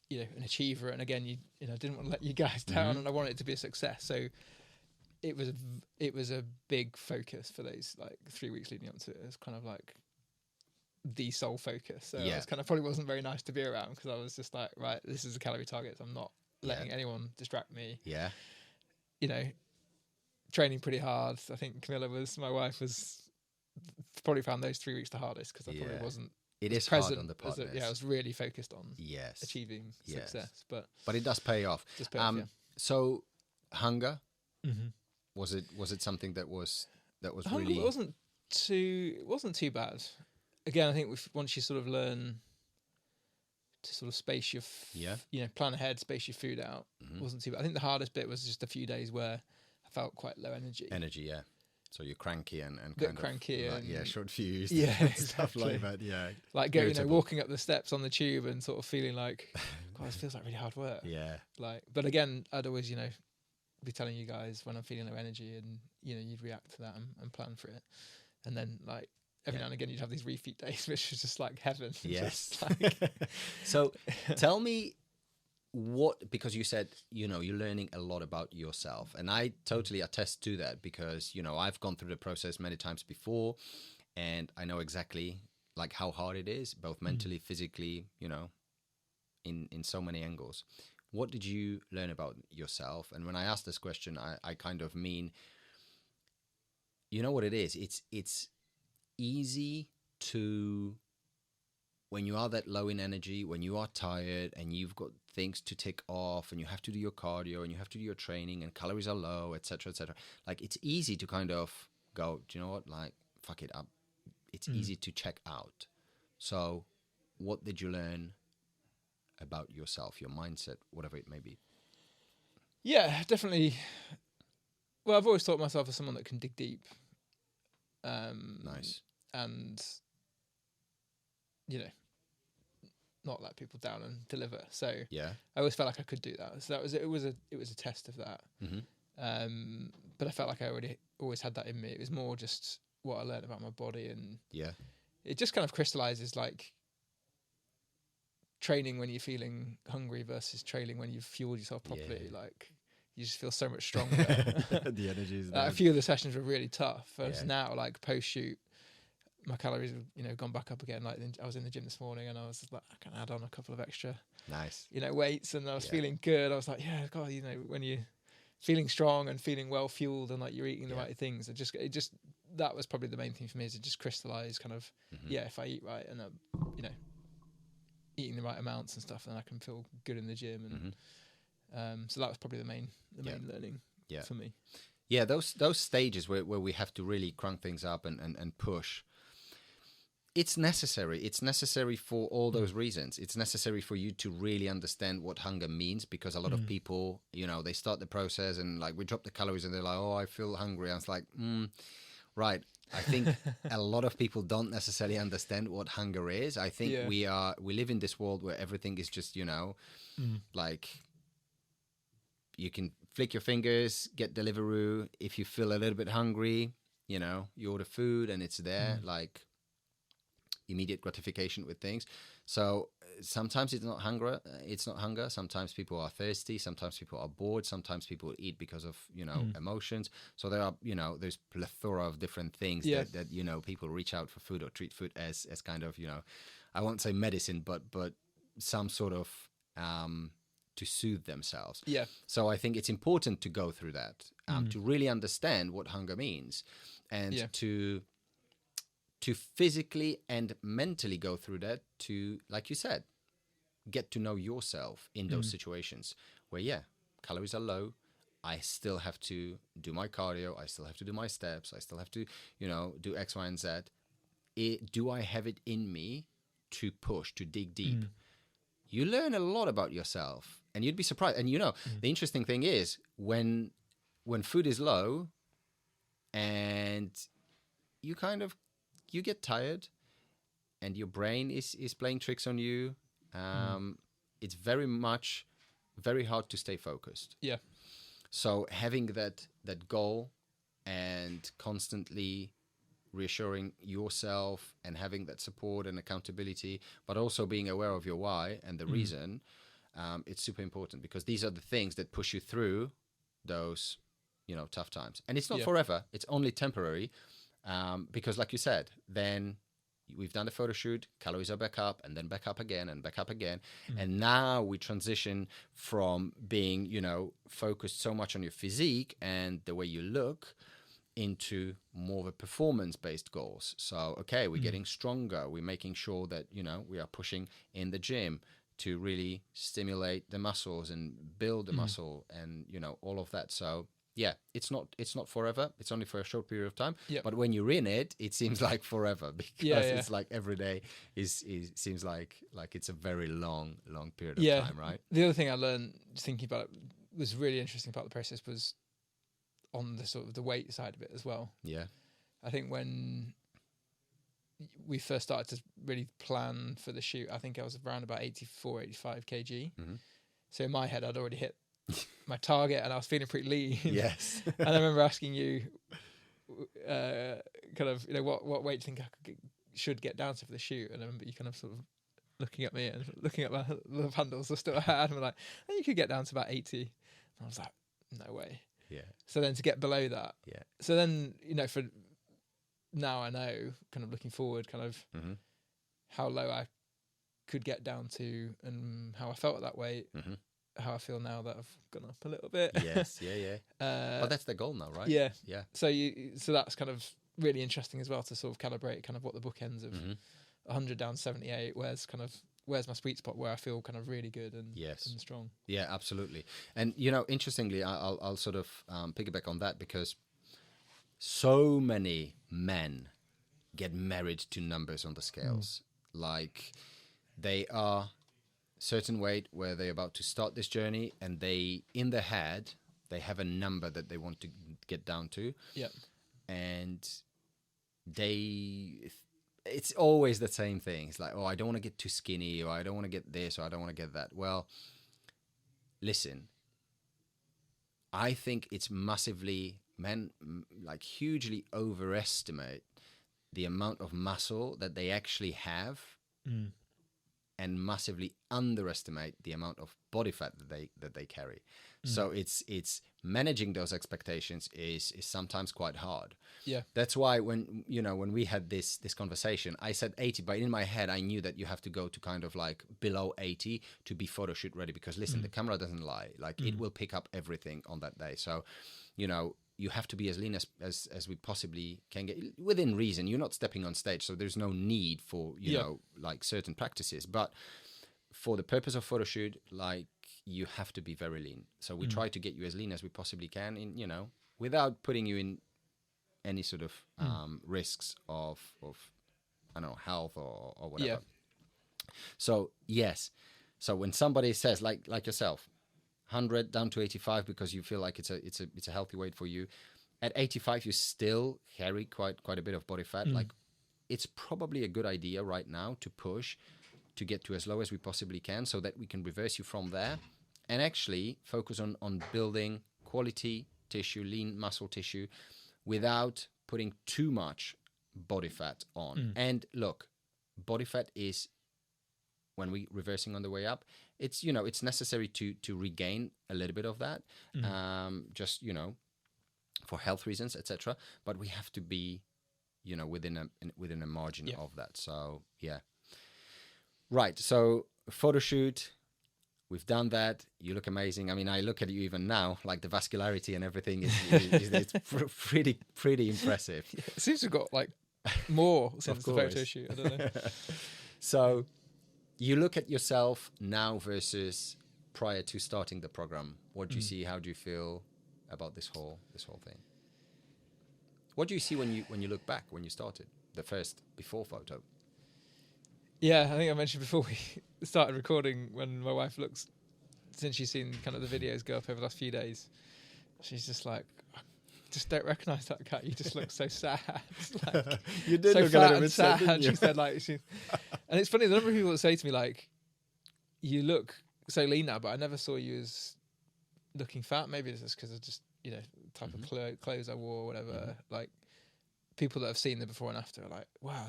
you know, an achiever, and again, you know, I didn't want to let you guys down, and I wanted it to be a success, so it was a big focus for those like 3 weeks leading up to it. It was kind of like the sole focus. So it was kind of, probably wasn't very nice to be around, because I was just like, right, this is a calorie target. I'm not letting anyone distract me. You know, training pretty hard. I think my wife was probably found those 3 weeks the hardest, because I probably wasn't. It is present hard on the partners. I was really focused on achieving success, but it does pay off. So hunger, was it something that was hunger really? It wasn't too bad. Again, I think once you sort of learn to sort of space your, you know, plan ahead, space your food out, it wasn't too bad. I think the hardest bit was just a few days where I felt quite low energy. So you're cranky and kind of cranky, like, and short fused, stuff like that. Like going, you know, walking up the steps on the tube and sort of feeling like, God, this feels like really hard work. Like, but again, I'd always, you know, be telling you guys when I'm feeling low energy, and, you know, you'd react to that and plan for it, and then like every now and again you'd have these refeed days, which was just like heaven. So tell me, because you said, you know, you're learning a lot about yourself, and I totally attest to that, because, you know, I've gone through the process many times before, and I know exactly like how hard it is, both mentally, physically, you know, in so many angles. What did you learn about yourself? And when I ask this question, I kind of mean, you know what it is? It's easy to, when you are that low in energy, when you are tired and you've got things to tick off and you have to do your cardio and you have to do your training and calories are low, etc., etc. Like, it's easy to kind of go, do you know what? Like, fuck it up. It's easy to check out. So what did you learn about yourself, your mindset, whatever it may be? Yeah, definitely. Well, I've always thought myself as someone that can dig deep. Nice. And, you know, not let people down and deliver. So Yeah. I always felt like I could do that. So it was a test of that. Mm-hmm. But I felt like I always had that in me. It was more just what I learned about my body, and Yeah. it just kind of crystallizes, like, training when you're feeling hungry versus training when you've fueled yourself properly. Yeah. Like, you just feel so much stronger. The energy is there. A few of the sessions were really tough. Whereas Yeah. now, like, post shoot, my calories have, you know, gone back up again. Like, I was in the gym this morning and I was like, I can add on a couple of extra, Nice. you know, weights, and I was Yeah. feeling good. I was like, yeah, God, you know, when you're feeling strong and feeling well fueled and like you're eating the Yeah. right things, it just that was probably the main thing for me, is it just crystallized kind of, if I eat right and you know, eating the right amounts and stuff, then I can feel good in the gym. And so that was probably the main learning for me. Yeah, those stages where we have to really crank things up and push, it's necessary. It's necessary for all those reasons. It's necessary for you to really understand what hunger means, because a lot of people, you know, they start the process and, like, we drop the calories and they're like, oh, I feel hungry. I was like, right. I think a lot of people don't necessarily understand what hunger is. I think we live in this world where everything is just, you know, like, you can flick your fingers, get Deliveroo. If you feel a little bit hungry, you know, you order food and it's there, like, immediate gratification with things. So sometimes it's not hunger. Sometimes people are thirsty. Sometimes people are bored. Sometimes people eat because of, you know, emotions. So there are, you know, there's plethora of different things that, you know, people reach out for food or treat food as kind of, you know, I won't say medicine, but some sort of to soothe themselves. Yeah. So I think it's important to go through that, to really understand what hunger means, and to physically and mentally go through that, to, like you said, get to know yourself in those situations where, calories are low. I still have to do my cardio. I still have to do my steps. I still have to, you know, do X, Y, and Z. Do I have it in me to push, to dig deep? You learn a lot about yourself, and you'd be surprised. And, you know, the interesting thing is when food is low and you get tired and your brain is playing tricks on you, it's very hard to stay focused. Yeah. So having that goal and constantly reassuring yourself and having that support and accountability, but also being aware of your why and the reason, it's super important, because these are the things that push you through those, you know, tough times. And it's not forever. It's only temporary. Because, like you said, then we've done the photo shoot, calories are back up, and then back up again and back up again. And now we transition from being, you know, focused so much on your physique and the way you look into more of a performance-based goals. So, okay, we're getting stronger. We're making sure that, you know, we are pushing in the gym to really stimulate the muscles and build the muscle and, you know, all of that. So, yeah, it's not forever. It's only for a short period of time. Yep. But when you're in it, it seems like forever, because it's like every day seems like it's a very long period of time, right? The other thing I learned thinking about it was really interesting about the process was on the sort of the weight side of it as well. Yeah. I think when we first started to really plan for the shoot, I think I was around about 84, 85 kg. So in my head, I'd already hit my target and I was feeling pretty lean. Yes. And I remember asking you kind of, you know, what weight do you think I should get down to for the shoot? And I remember you kind of sort of looking at me and looking at my love handles I still had, and were like, I think you could get down to about 80. And I was like, no way. Yeah. So then to get below that. Yeah. So then, you know, for now I know, kind of looking forward, kind of how low I could get down to, and how I felt at that weight, how I feel now that I've gone up a little bit. Yes, yeah. But that's the goal now, right? Yeah. Yeah. So that's kind of really interesting as well, to sort of calibrate kind of what the bookends of 100 down 78, where's my sweet spot, where I feel kind of really good and strong. Yeah, absolutely. And interestingly, I'll sort of piggyback on that, because so many men get married to numbers on the scales. Like, they are certain weight where they're about to start this journey, and they, in their head, they have a number that they want to get down to. Yeah. And it's always the same thing. It's like, oh, I don't want to get too skinny, or I don't want to get this, or I don't want to get that. Well, listen, I think it's massively, men like hugely overestimate the amount of muscle that they actually have, and massively underestimate the amount of body fat that they carry. So it's managing those expectations is sometimes quite hard. Yeah. That's why when we had this conversation, I said 80, but in my head I knew that you have to go to kind of like below 80 to be photo shoot ready, because listen, the camera doesn't lie. Like, it will pick up everything on that day. So, you have to be as lean as we possibly can get, within reason. You're not stepping on stage, so there's no need for, like certain practices. But for the purpose of photo shoot, like, you have to be very lean. So we try to get you as lean as we possibly can, without putting you in any sort of risks of I don't know, health or whatever. Yeah. So yes. So when somebody says, like yourself, 100 down to 85 because you feel like it's a healthy weight for you, at 85 you still carry quite a bit of body fat. Like, it's probably a good idea right now to push to get to as low as we possibly can, so that we can reverse you from there and actually focus on building quality tissue, lean muscle tissue, without putting too much body fat on. And look, body fat is, when we reversing on the way up, it's it's necessary to regain a little bit of that, just for health reasons, etc. But we have to be within a margin of that. So yeah, right. So photo shoot, we've done that. You look amazing. I mean, I look at you even now, like the vascularity and everything is pretty impressive. Yeah, it seems to have got like more since the photo shoot. I don't know. So you look at yourself now versus prior to starting the program. What do you see? How do you feel about this whole thing? What do you see when you look back, when you started the first before photo? Yeah, I think I mentioned before we started recording, when my wife looks, since she's seen kind of the videos go up over the last few days, she's just like, I just don't recognise that cat. You just look so sad. Like, you did so look fat a bit and sad, sad. didn't you? She said, like, and it's funny, the number of people that say to me, like, you look so lean now, but I never saw you as looking fat. Maybe it's just because of just, type of clothes I wore or whatever. Like, people that have seen the before and after are like, wow,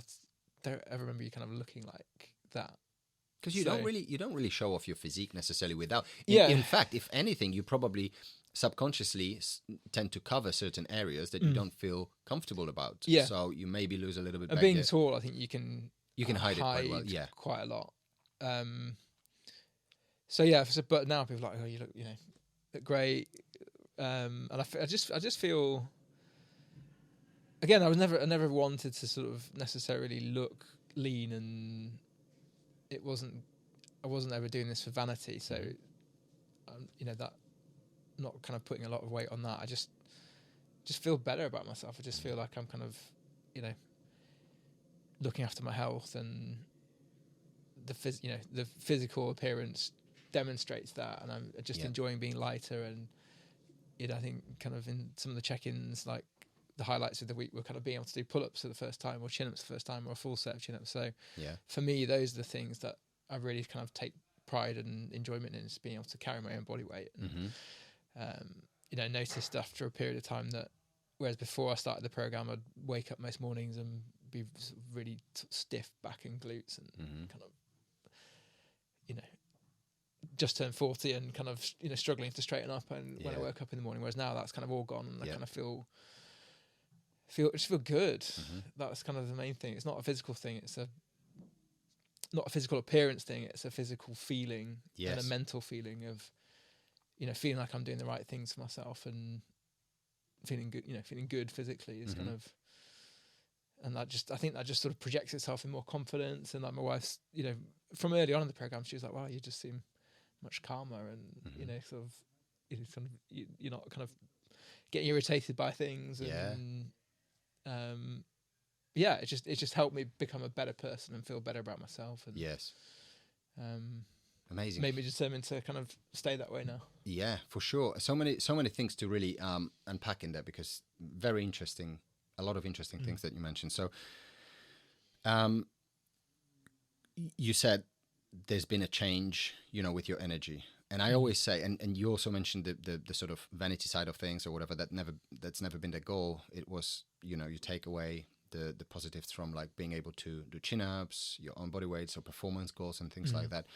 don't ever remember you kind of looking like that. Because you don't really show off your physique necessarily without. Yeah. In fact, if anything, you probably subconsciously tend to cover certain areas that you don't feel comfortable about. Yeah. So you maybe lose a little bit. And being tall, I think you can hide it quite well. Yeah. Quite a lot. So yeah, but now people are like, oh, you look great. And I just feel. Again, I never wanted to sort of necessarily look lean, and I wasn't ever doing this for vanity. So, that, not kind of putting a lot of weight on that. I just feel better about myself. I just feel like I'm kind of, looking after my health, and the physical appearance demonstrates that, and I'm just enjoying being lighter. And I think kind of in some of the check-ins, like, the highlights of the week were kind of being able to do pull-ups for the first time, or chin-ups for the first time, or a full set of chin-ups. So for me, those are the things that I really kind of take pride and enjoyment in, is being able to carry my own body weight. And, noticed after a period of time that, whereas before I started the program, I'd wake up most mornings and be sort of really stiff back and glutes, and kind of, just turned 40 and kind of, struggling to straighten up. And when I woke up in the morning, whereas now that's kind of all gone, and I kind of feel good. That's kind of the main thing. It's not a physical thing. It's not a physical appearance thing, it's a physical feeling and a Yes. mental feeling of, feeling like I'm doing the right things for myself and feeling good, feeling good physically is kind of, and I think that just sort of projects itself in more confidence. And like my wife's, from early on in the program, she was like, wow, you just seem much calmer and, sort of, you're not kind of getting irritated by things. And, it just helped me become a better person and feel better about myself. And, Yes. Amazing. Made me determined to kind of stay that way now. Yeah, for sure. So many things to really unpack in there, because very interesting, a lot of interesting things that you mentioned. So, you said there's been a change, with your energy. And I always say, and you also mentioned the sort of vanity side of things or whatever, that's never been the goal. It was, you take away the positives from like being able to do chin-ups, your own body weights or performance goals and things like that.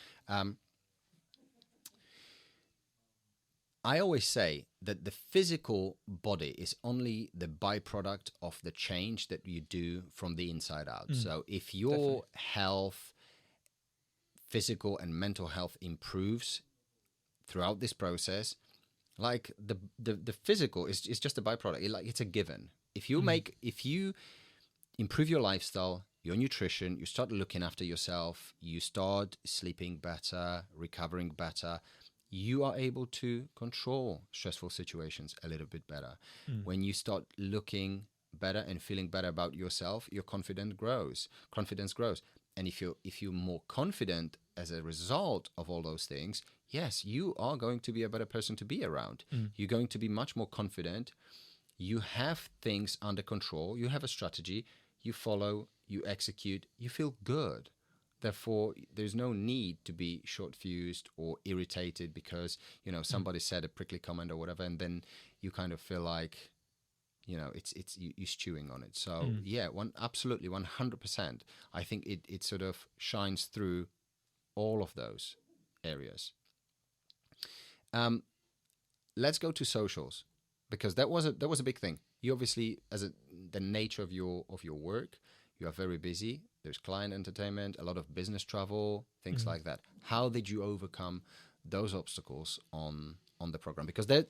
I always say that the physical body is only the byproduct of the change that you do from the inside out. So if your health, physical and mental health improves throughout this process, like the physical is just a byproduct. It's a given. If you improve your lifestyle, your nutrition, you start looking after yourself, you start sleeping better, recovering better, you are able to control stressful situations a little bit better. When you start looking better and feeling better about yourself, your confidence grows. And if you're more confident as a result of all those things, yes, you are going to be a better person to be around. You're going to be much more confident. You have things under control. You have a strategy. You follow, you execute, you feel good. Therefore, there's no need to be short-fused or irritated because, somebody said a prickly comment or whatever, and then you kind of feel like, you're stewing on it. So absolutely 100%. I think it sort of shines through all of those areas. Let's go to socials, because that was a big thing. You obviously, the nature of your work, you are very busy. There's client entertainment, a lot of business travel, things like that. How did you overcome those obstacles on the program? Because there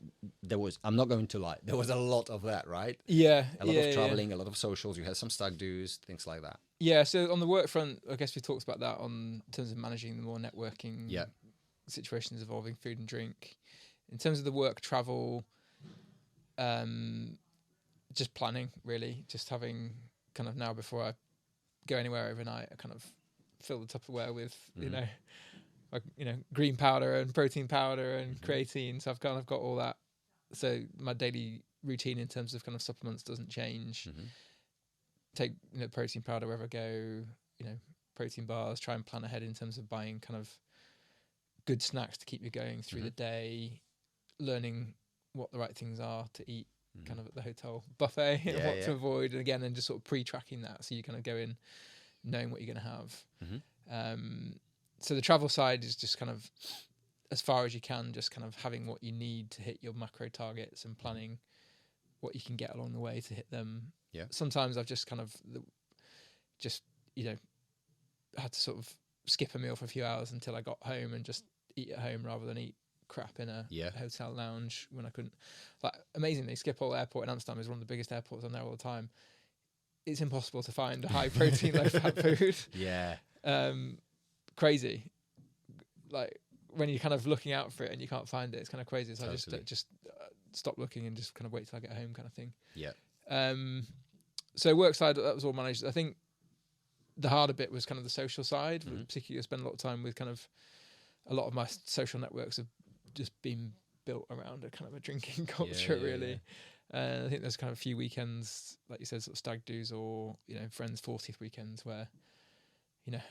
was, I'm not going to lie, there was a lot of that, right? Yeah. A lot of traveling, a lot of socials. You had some stag do's, things like that. Yeah. So on the work front, I guess we talked about that in terms of managing the more networking situations involving food and drink. In terms of the work travel, just planning, really, just having kind of, now before I go anywhere overnight, I kind of fill the Tupperware with, green powder and protein powder and creatine. So I've kind of got all that. So my daily routine in terms of kind of supplements doesn't change. Take, protein powder wherever I go, protein bars, try and plan ahead in terms of buying kind of good snacks to keep you going through the day, learning what the right things are to eat kind of at the hotel buffet and what to avoid, and again, and just sort of pre-tracking that, so you kind of go in knowing what you're going to have. So the travel side is just kind of, as far as you can, just kind of having what you need to hit your macro targets and planning what you can get along the way to hit them. Sometimes I've just kind of had to sort of skip a meal for a few hours until I got home and just eat at home rather than eat crap in a hotel lounge when I couldn't. Like, amazingly, Schiphol Airport in Amsterdam is one of the biggest airports on there all the time. It's impossible to find a high protein, low fat food. Crazy. Like, when you're kind of looking out for it and you can't find it, it's kind of crazy. So totally. I just stop looking and just kind of wait till I get home, kind of thing. So work side, that was all managed. I think the harder bit was kind of the social side. Particularly, I spend a lot of time with kind of, a lot of my social networks have just been built around a kind of a drinking culture, really. I think there's kind of a few weekends, like you said, sort of stag do's or, friends' 40th weekends where, kind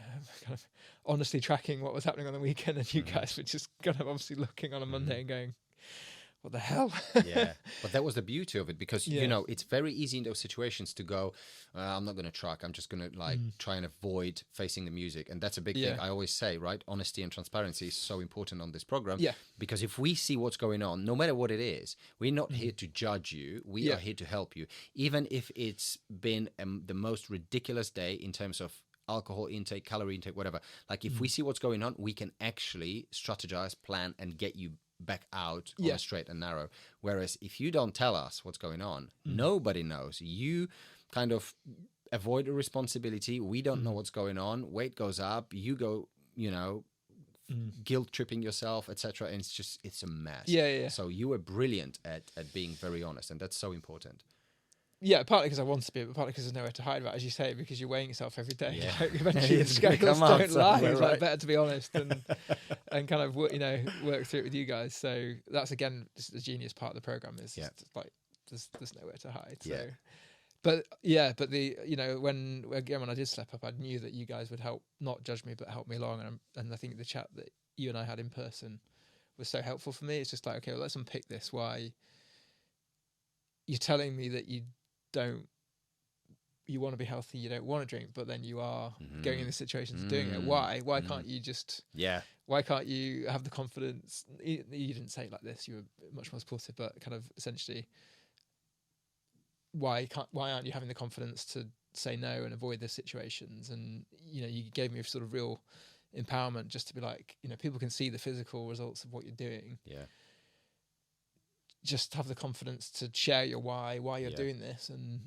of honestly tracking what was happening on the weekend, and you guys were just kind of obviously looking on a Monday and going, what the hell? But that was the beauty of it, because it's very easy in those situations to go, I'm not going to track, I'm just going to try and avoid facing the music. And that's a big thing. I always say, right, honesty and transparency is so important on this program, because if we see what's going on, no matter what it is, we're not here to judge you, we are here to help you. Even if it's been the most ridiculous day in terms of alcohol intake, calorie intake, whatever. Like if we see what's going on, we can actually strategize, plan, and get you back out on a straight and narrow. Whereas if you don't tell us what's going on, nobody knows. You kind of avoid a responsibility. We don't know what's going on. Weight goes up. You go, guilt tripping yourself, etc. And it's a mess. So you were brilliant at being very honest, and that's so important. Yeah, partly because I want to be, but partly because there's nowhere to hide about, as you say, because you're weighing yourself every day. Yeah. Like, eventually, the scales don't lie. It's like better to be honest and kind of work through it with you guys. So that's again just the genius part of the program is just like there's nowhere to hide. So, but the when I did slip up, I knew that you guys would help, not judge me, but help me along. And I think the chat that you and I had in person was so helpful for me. It's just like, okay, well, let's unpick this. Why you're telling me that you want to be healthy, you don't want to drink, but then you are going in the situations of doing it. Why can't you just why can't you have the confidence? You didn't say it like this, you were much more supportive, but kind of essentially why aren't you having the confidence to say no and avoid those situations? And you gave me a sort of real empowerment just to be like, people can see the physical results of what you're doing. Just have the confidence to share your why you're doing this. And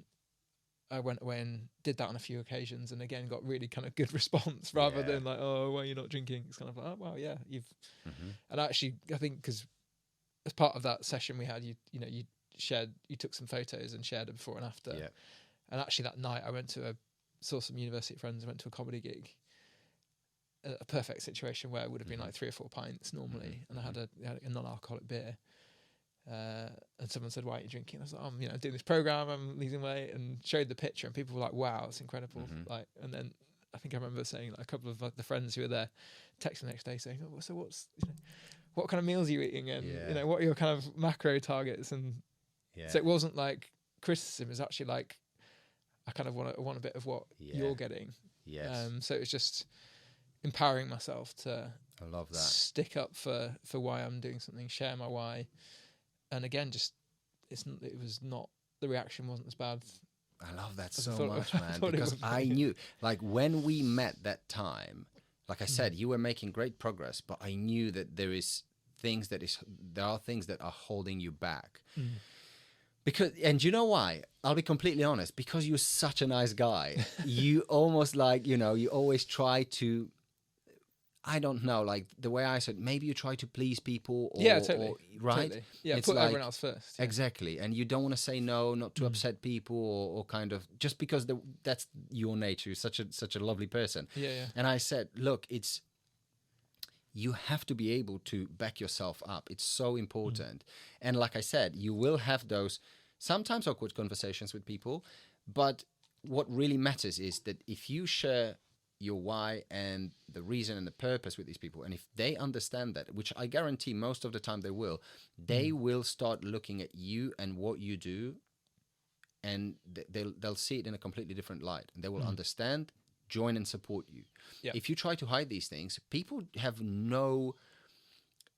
I went away and did that on a few occasions, and again got really kind of good response rather than like, oh, why are you not drinking? It's kind of like, oh, well, yeah, you've. And actually, I think because as part of that session we had, you took some photos and shared a before and after. And actually that night I saw some university friends, I went to a comedy gig. A perfect situation where it would have been like 3 or 4 pints normally, and I had a non-alcoholic beer. And someone said, why are you drinking? I was like, I'm doing this program, I'm losing weight, and showed the picture, and people were like, wow, it's incredible. Like, and then I think I remember saying, like, a couple of the friends who were there texted the next day saying, oh, so what kind of meals are you eating, and what are your kind of macro targets? And so it wasn't like criticism, it was actually like I kind of want a bit of what you're getting. So it was just empowering myself to I love that. Stick up for why I'm doing something, share my why. And again, the reaction wasn't as bad. I love that so much, man, because I knew, like, when we met that time, like I said, you were making great progress, but I knew that there are things that are holding you back. Because, and you know why? I'll be completely honest, because you're such a nice guy. You almost like, you always try to, I don't know, like the way I said, maybe you try to please people. Totally. Right? Totally. Yeah, it's put like, everyone else first. Yeah. Exactly. And you don't want to say no, not to upset people or kind of, just because that's your nature. You're such a lovely person. Yeah. And I said, look, you have to be able to back yourself up. It's so important. And like I said, you will have those sometimes awkward conversations with people, but what really matters is that if you share your why and the reason and the purpose with these people, and if they understand that, which I guarantee most of the time they will start looking at you and what you do, and they'll see it in a completely different light, and they will understand, join and support you. If you try to hide these things, people have no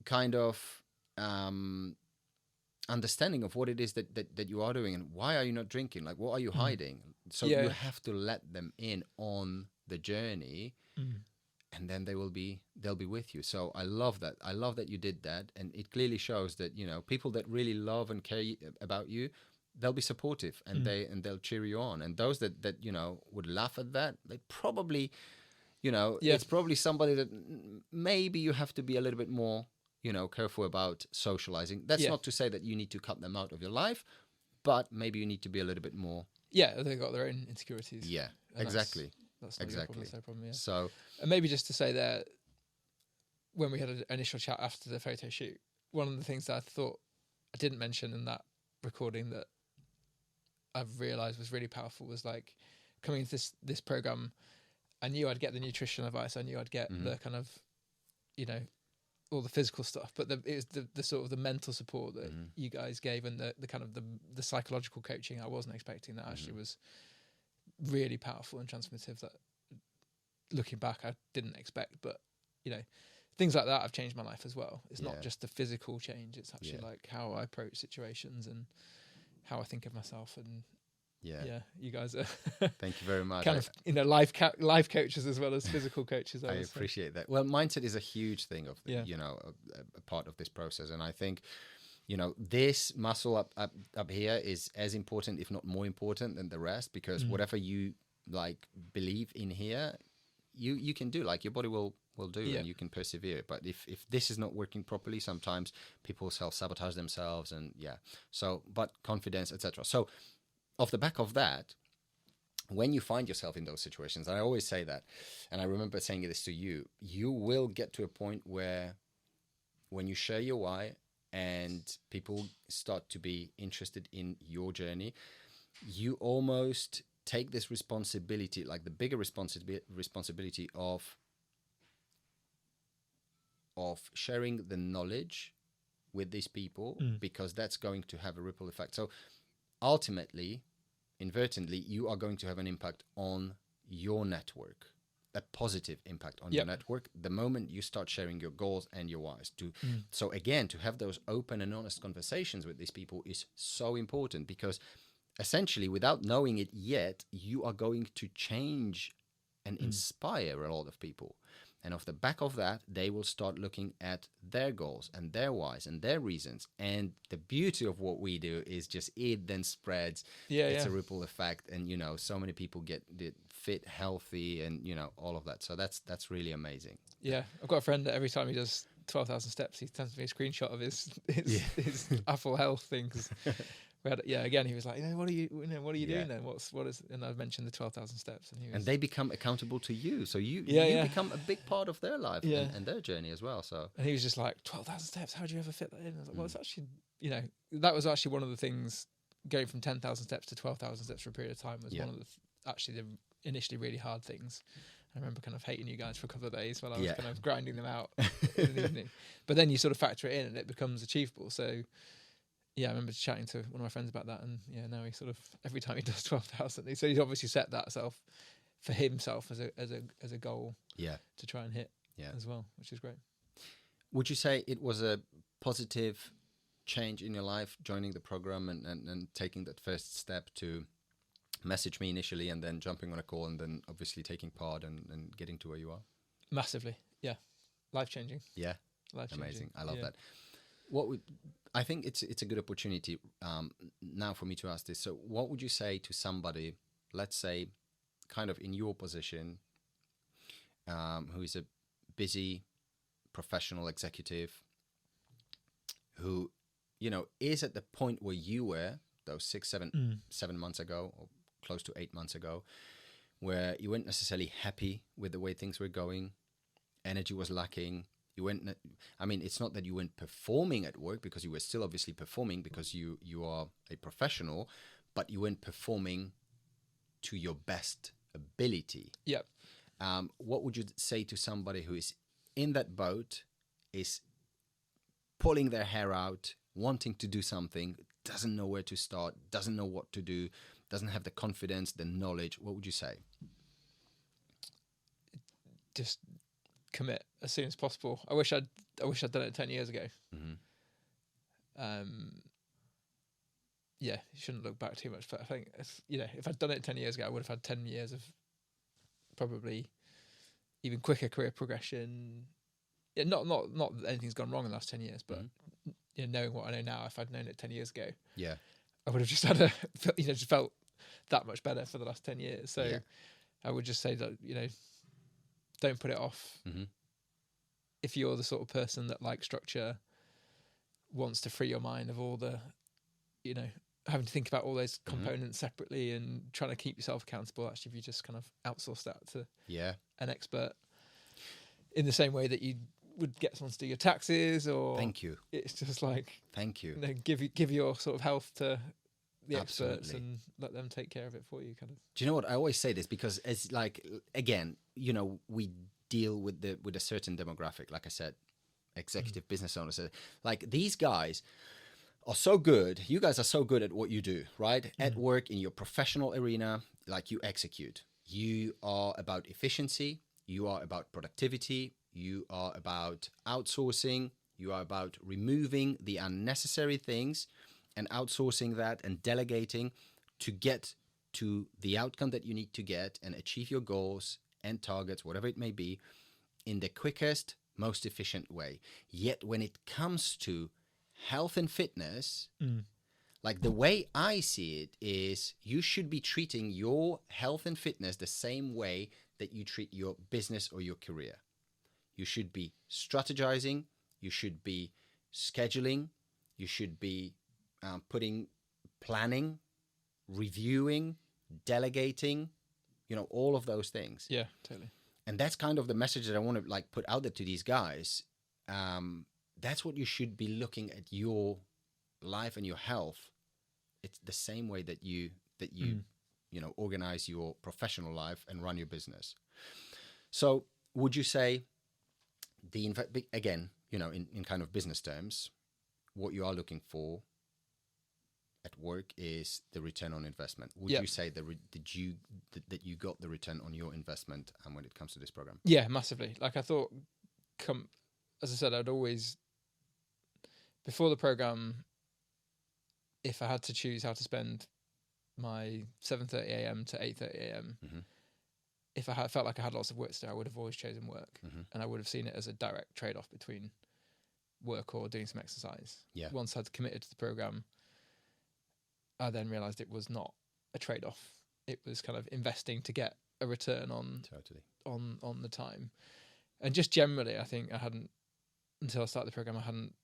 kind of understanding of what it is that you are doing, and why are you not drinking, like what are you hiding. So you have to let them in on the journey, and then they'll be with you. So I love that you did that, and it clearly shows that people that really love and care about you, they'll be supportive, and they'll cheer you on. And those that would laugh at that, they probably it's probably somebody that maybe you have to be a little bit more careful about socializing. That's not to say that you need to cut them out of your life, but maybe you need to be a little bit more. They've got their own insecurities. Exactly. That's exactly. No problem. So, and maybe just to say that when we had an initial chat after the photo shoot, one of the things that I thought I didn't mention in that recording that I've realized was really powerful was like coming into this program, I knew I'd get the nutritional advice, I knew I'd get the kind of all the physical stuff, but it was the sort of the mental support that you guys gave, and the kind of the psychological coaching I wasn't expecting. That actually was really powerful and transformative, that looking back I didn't expect. But things like that have changed my life as well. It's not just the physical change, it's actually like how I approach situations and how I think of myself. And yeah, you guys are Thank you very much. kind of, you know, life coaches as well as physical coaches. I appreciate that. Well, mindset is a huge thing of, Yeah. you know, a part of this process. And I think, you know, this muscle up here is as important, if not more important than the rest, because whatever you like believe in here, you can do, like your body will do, and you can persevere. But if this is not working properly, sometimes people self-sabotage themselves, and but confidence, etc. So off the back of that, when you find yourself in those situations, I always say that, and I remember saying this to you, you will get to a point where when you share your why and people start to be interested in your journey, you almost take this responsibility, like the bigger responsibility of sharing the knowledge with these people, because that's going to have a ripple effect. So ultimately, inadvertently, you are going to have an impact on your network, a positive impact on your network, the moment you start sharing your goals and your whys. So again, to have those open and honest conversations with these people is so important, because essentially, without knowing it yet, you are going to change and inspire a lot of people. And off the back of that, they will start looking at their goals and their whys and their reasons. And the beauty of what we do is just it then spreads. It's a ripple effect. And, you know, so many people get fit, healthy, and, you know, all of that. So that's really amazing. Yeah. I've got a friend that every time he does 12,000 steps, he sends me a screenshot of his Apple Health thing. Again, he was like, what are you doing then? And I mentioned the 12,000 steps, and they become accountable to you. So you become a big part of their life and their journey as well. So, and he was just like, 12,000 steps, how do you ever fit that in? I was like, well, it's actually, you know, that was actually one of the things, going from 10,000 steps to 12,000 steps for a period of time was one of the initially really hard things. I remember kind of hating you guys for a couple of days while I was kind of grinding them out in the evening. But then you sort of factor it in and it becomes achievable. So I remember chatting to one of my friends about that, and now he sort of, every time he does 12,000, so he's obviously set that for himself as a goal to try and hit as well, which is great. Would you say it was a positive change in your life joining the program and taking that first step to message me initially and then jumping on a call and then obviously taking part and getting to where you are? Massively, life-changing. Life-changing. Amazing. I love that. I think it's a good opportunity now for me to ask this. So what would you say to somebody, let's say, kind of in your position, who is a busy professional executive, who, you know, is at the point where you were those 7 months ago, or close to 8 months ago, where you weren't necessarily happy with the way things were going, energy was lacking. It's not that you weren't performing at work, because you were still obviously performing, because you are a professional, but you weren't performing to your best ability. Yep. What would you say to somebody who is in that boat, is pulling their hair out, wanting to do something, doesn't know where to start, doesn't know what to do, doesn't have the confidence, the knowledge? What would you say? Just commit as soon as possible. I wish I'd done it 10 years ago. You shouldn't look back too much, but I think if I'd done it 10 years ago, I would have had 10 years of probably even quicker career progression. Not that anything's gone wrong in the last 10 years, but knowing what I know now, if I'd known it 10 years ago, I would have just had just felt that much better for the last 10 years. So I would just say that, don't put it off. If you're the sort of person that likes structure, wants to free your mind of all the, having to think about all those components separately and trying to keep yourself accountable, actually, if you just kind of outsource that to an expert, in the same way that you would get someone to do your taxes, or thank you. It's just like, thank you. Give your sort of health to the experts and let them take care of it for you, kind of. Do you know what? I always say this because, as like, again, we deal with a certain demographic, like I said, executive business owners. Like, these guys are so good. You guys are so good at what you do, right? At work, in your professional arena, like, you execute. You are about efficiency. You are about productivity. You are about outsourcing. You are about removing the unnecessary things and outsourcing that and delegating to get to the outcome that you need to get and achieve your goals and targets, whatever it may be, in the quickest, most efficient way. Yet when it comes to health and fitness, like the way I see it is you should be treating your health and fitness the same way that you treat your business or your career. You should be strategizing, you should be scheduling, you should be planning, reviewing, delegating, all of those things. Yeah, totally. And that's kind of the message that I want to like put out there to these guys. That's what you should be looking at your life and your health. It's the same way that you organize your professional life and run your business. So would you say again, in kind of business terms, what you are looking for at work is the return on investment? Would you say that you got the return on your investment when it comes to this program? Yeah, massively. Like I thought, as I said, I'd always, before the program, if I had to choose how to spend my 7:30 a.m. to 8:30 a.m., if I felt like I had lots of work to do, I would have always chosen work, and I would have seen it as a direct trade-off between work or doing some exercise. Yeah. Once I'd committed to the program, I then realized it was not a trade-off. It was kind of investing to get a return on the time. And just generally, I think until I started the program, I hadn't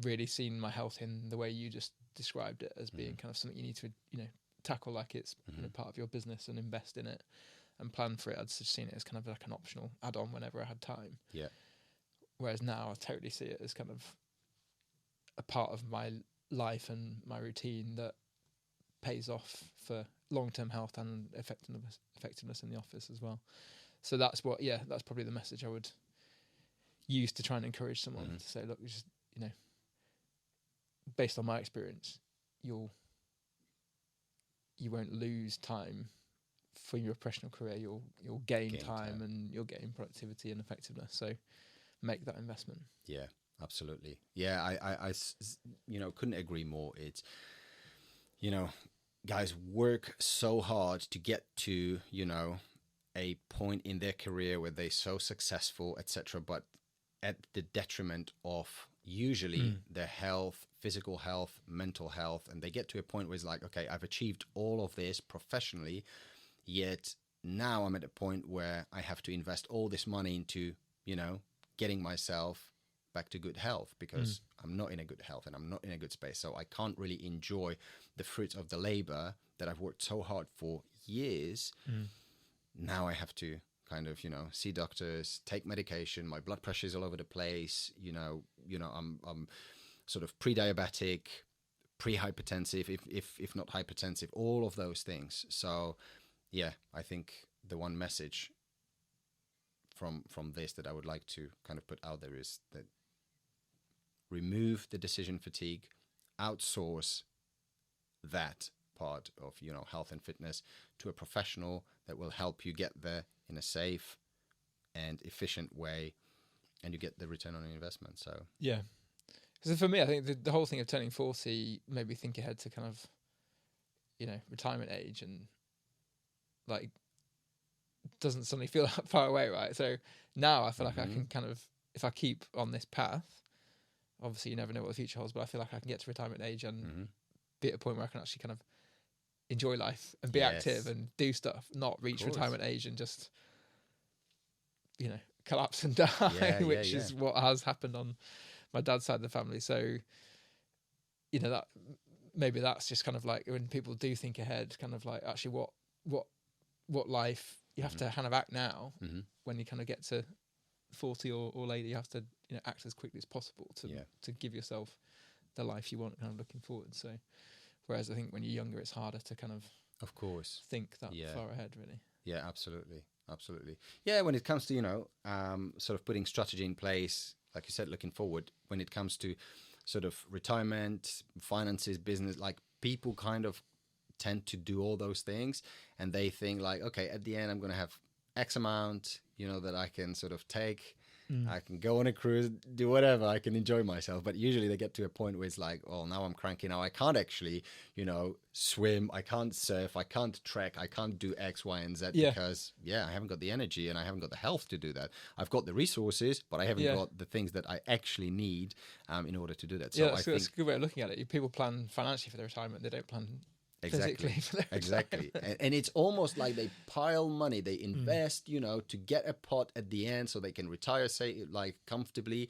really seen my health in the way you just described it, as being kind of something you need to, tackle like it's part of your business and invest in it and plan for it. I'd just seen it as kind of like an optional add-on whenever I had time. Yeah. Whereas now I totally see it as kind of a part of my life and my routine that pays off for long-term health and effectiveness in the office as well. So that's probably the message I would use to try and encourage someone to say, look, just, based on my experience, you won't lose time for your professional career. You'll gain time and you'll gain productivity and effectiveness. So make that investment. Yeah, absolutely. Yeah, I couldn't agree more. It's, guys work so hard to get to, a point in their career where they're so successful, etc., but at the detriment of usually their health, physical health, mental health. And they get to a point where it's like, okay, I've achieved all of this professionally, yet now I'm at a point where I have to invest all this money into, getting myself back to good health, because I'm not in a good health and I'm not in a good space. So I can't really enjoy the fruits of the labor that I've worked so hard for years. Now I have to kind of, see doctors, take medication. My blood pressure is all over the place. I'm sort of pre-diabetic, pre-hypertensive, if not hypertensive, all of those things. So yeah, I think the one message from this that I would like to kind of put out there is that remove the decision fatigue, outsource that part of, health and fitness to a professional that will help you get there in a safe and efficient way, and you get the return on investment. So yeah, because for me, I think the whole thing of turning 40 made me think ahead to kind of, retirement age, and like doesn't suddenly feel that far away, right? So now I feel like I can kind of, if I keep on this path, obviously you never know what the future holds, but I feel like I can get to retirement age and be at a point where I can actually kind of enjoy life and be active and do stuff, not reach retirement age and just, collapse and die, which is what has happened on my dad's side of the family. So, that maybe that's just kind of like when people do think ahead, kind of like actually what life you have to kind of act now. When you kind of get to 40 or later, you have to act as quickly as possible to give yourself the life you want, kind of looking forward. So whereas I think when you're younger, it's harder to kind of course think that far ahead, really. Yeah, absolutely. Yeah, when it comes to sort of putting strategy in place, like you said, looking forward, when it comes to sort of retirement, finances, business, like people kind of tend to do all those things, and they think like, okay, at the end I'm going to have X amount, that I can sort of take I can go on a cruise, do whatever, I can enjoy myself. But usually they get to a point where it's like, oh, now I'm cranky. Now I can't actually, swim. I can't surf. I can't trek. I can't do X, Y, and Z because, I haven't got the energy and I haven't got the health to do that. I've got the resources, but I haven't got the things that I actually need in order to do that. So that's a good way of looking at it. People plan financially for their retirement. They don't plan physically for their retirement. And it's almost like they pile money, they invest, to get a pot at the end so they can retire, say, like comfortably.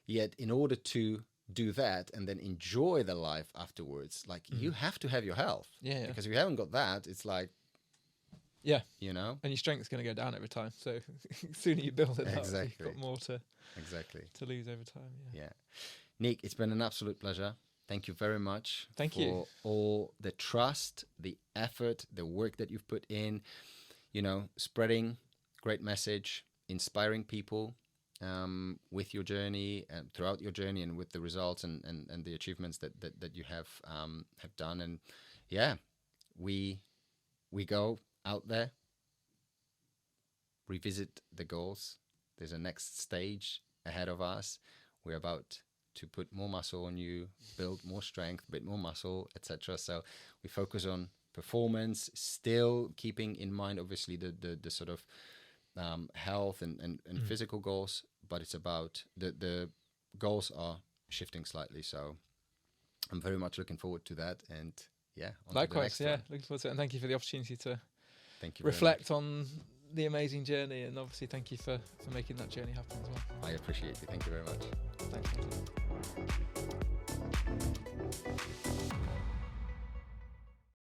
Yet in order to do that and then enjoy the life afterwards, like you have to have your health. Because if you haven't got that, it's like, and your strength's going to go down over time. So sooner you build it up, you've got more to lose over time. Nick, it's been an absolute pleasure. Thank you very much. Thank you for all the trust, the effort, the work that you've put in, spreading great message, inspiring people with your journey and throughout your journey and with the results and the achievements that you have done. And we go out there, revisit the goals. There's a next stage ahead of us. We're about to put more muscle on you, build more strength, a bit more muscle, etc. So we focus on performance, still keeping in mind, obviously, the sort of health and physical goals, but it's about the goals are shifting slightly. So I'm very much looking forward to that. And likewise, looking forward to it. And thank you for the opportunity to thank you reflect on the amazing journey, and obviously thank you for making that journey happen as well. I appreciate you. Thank you very much. Thanks.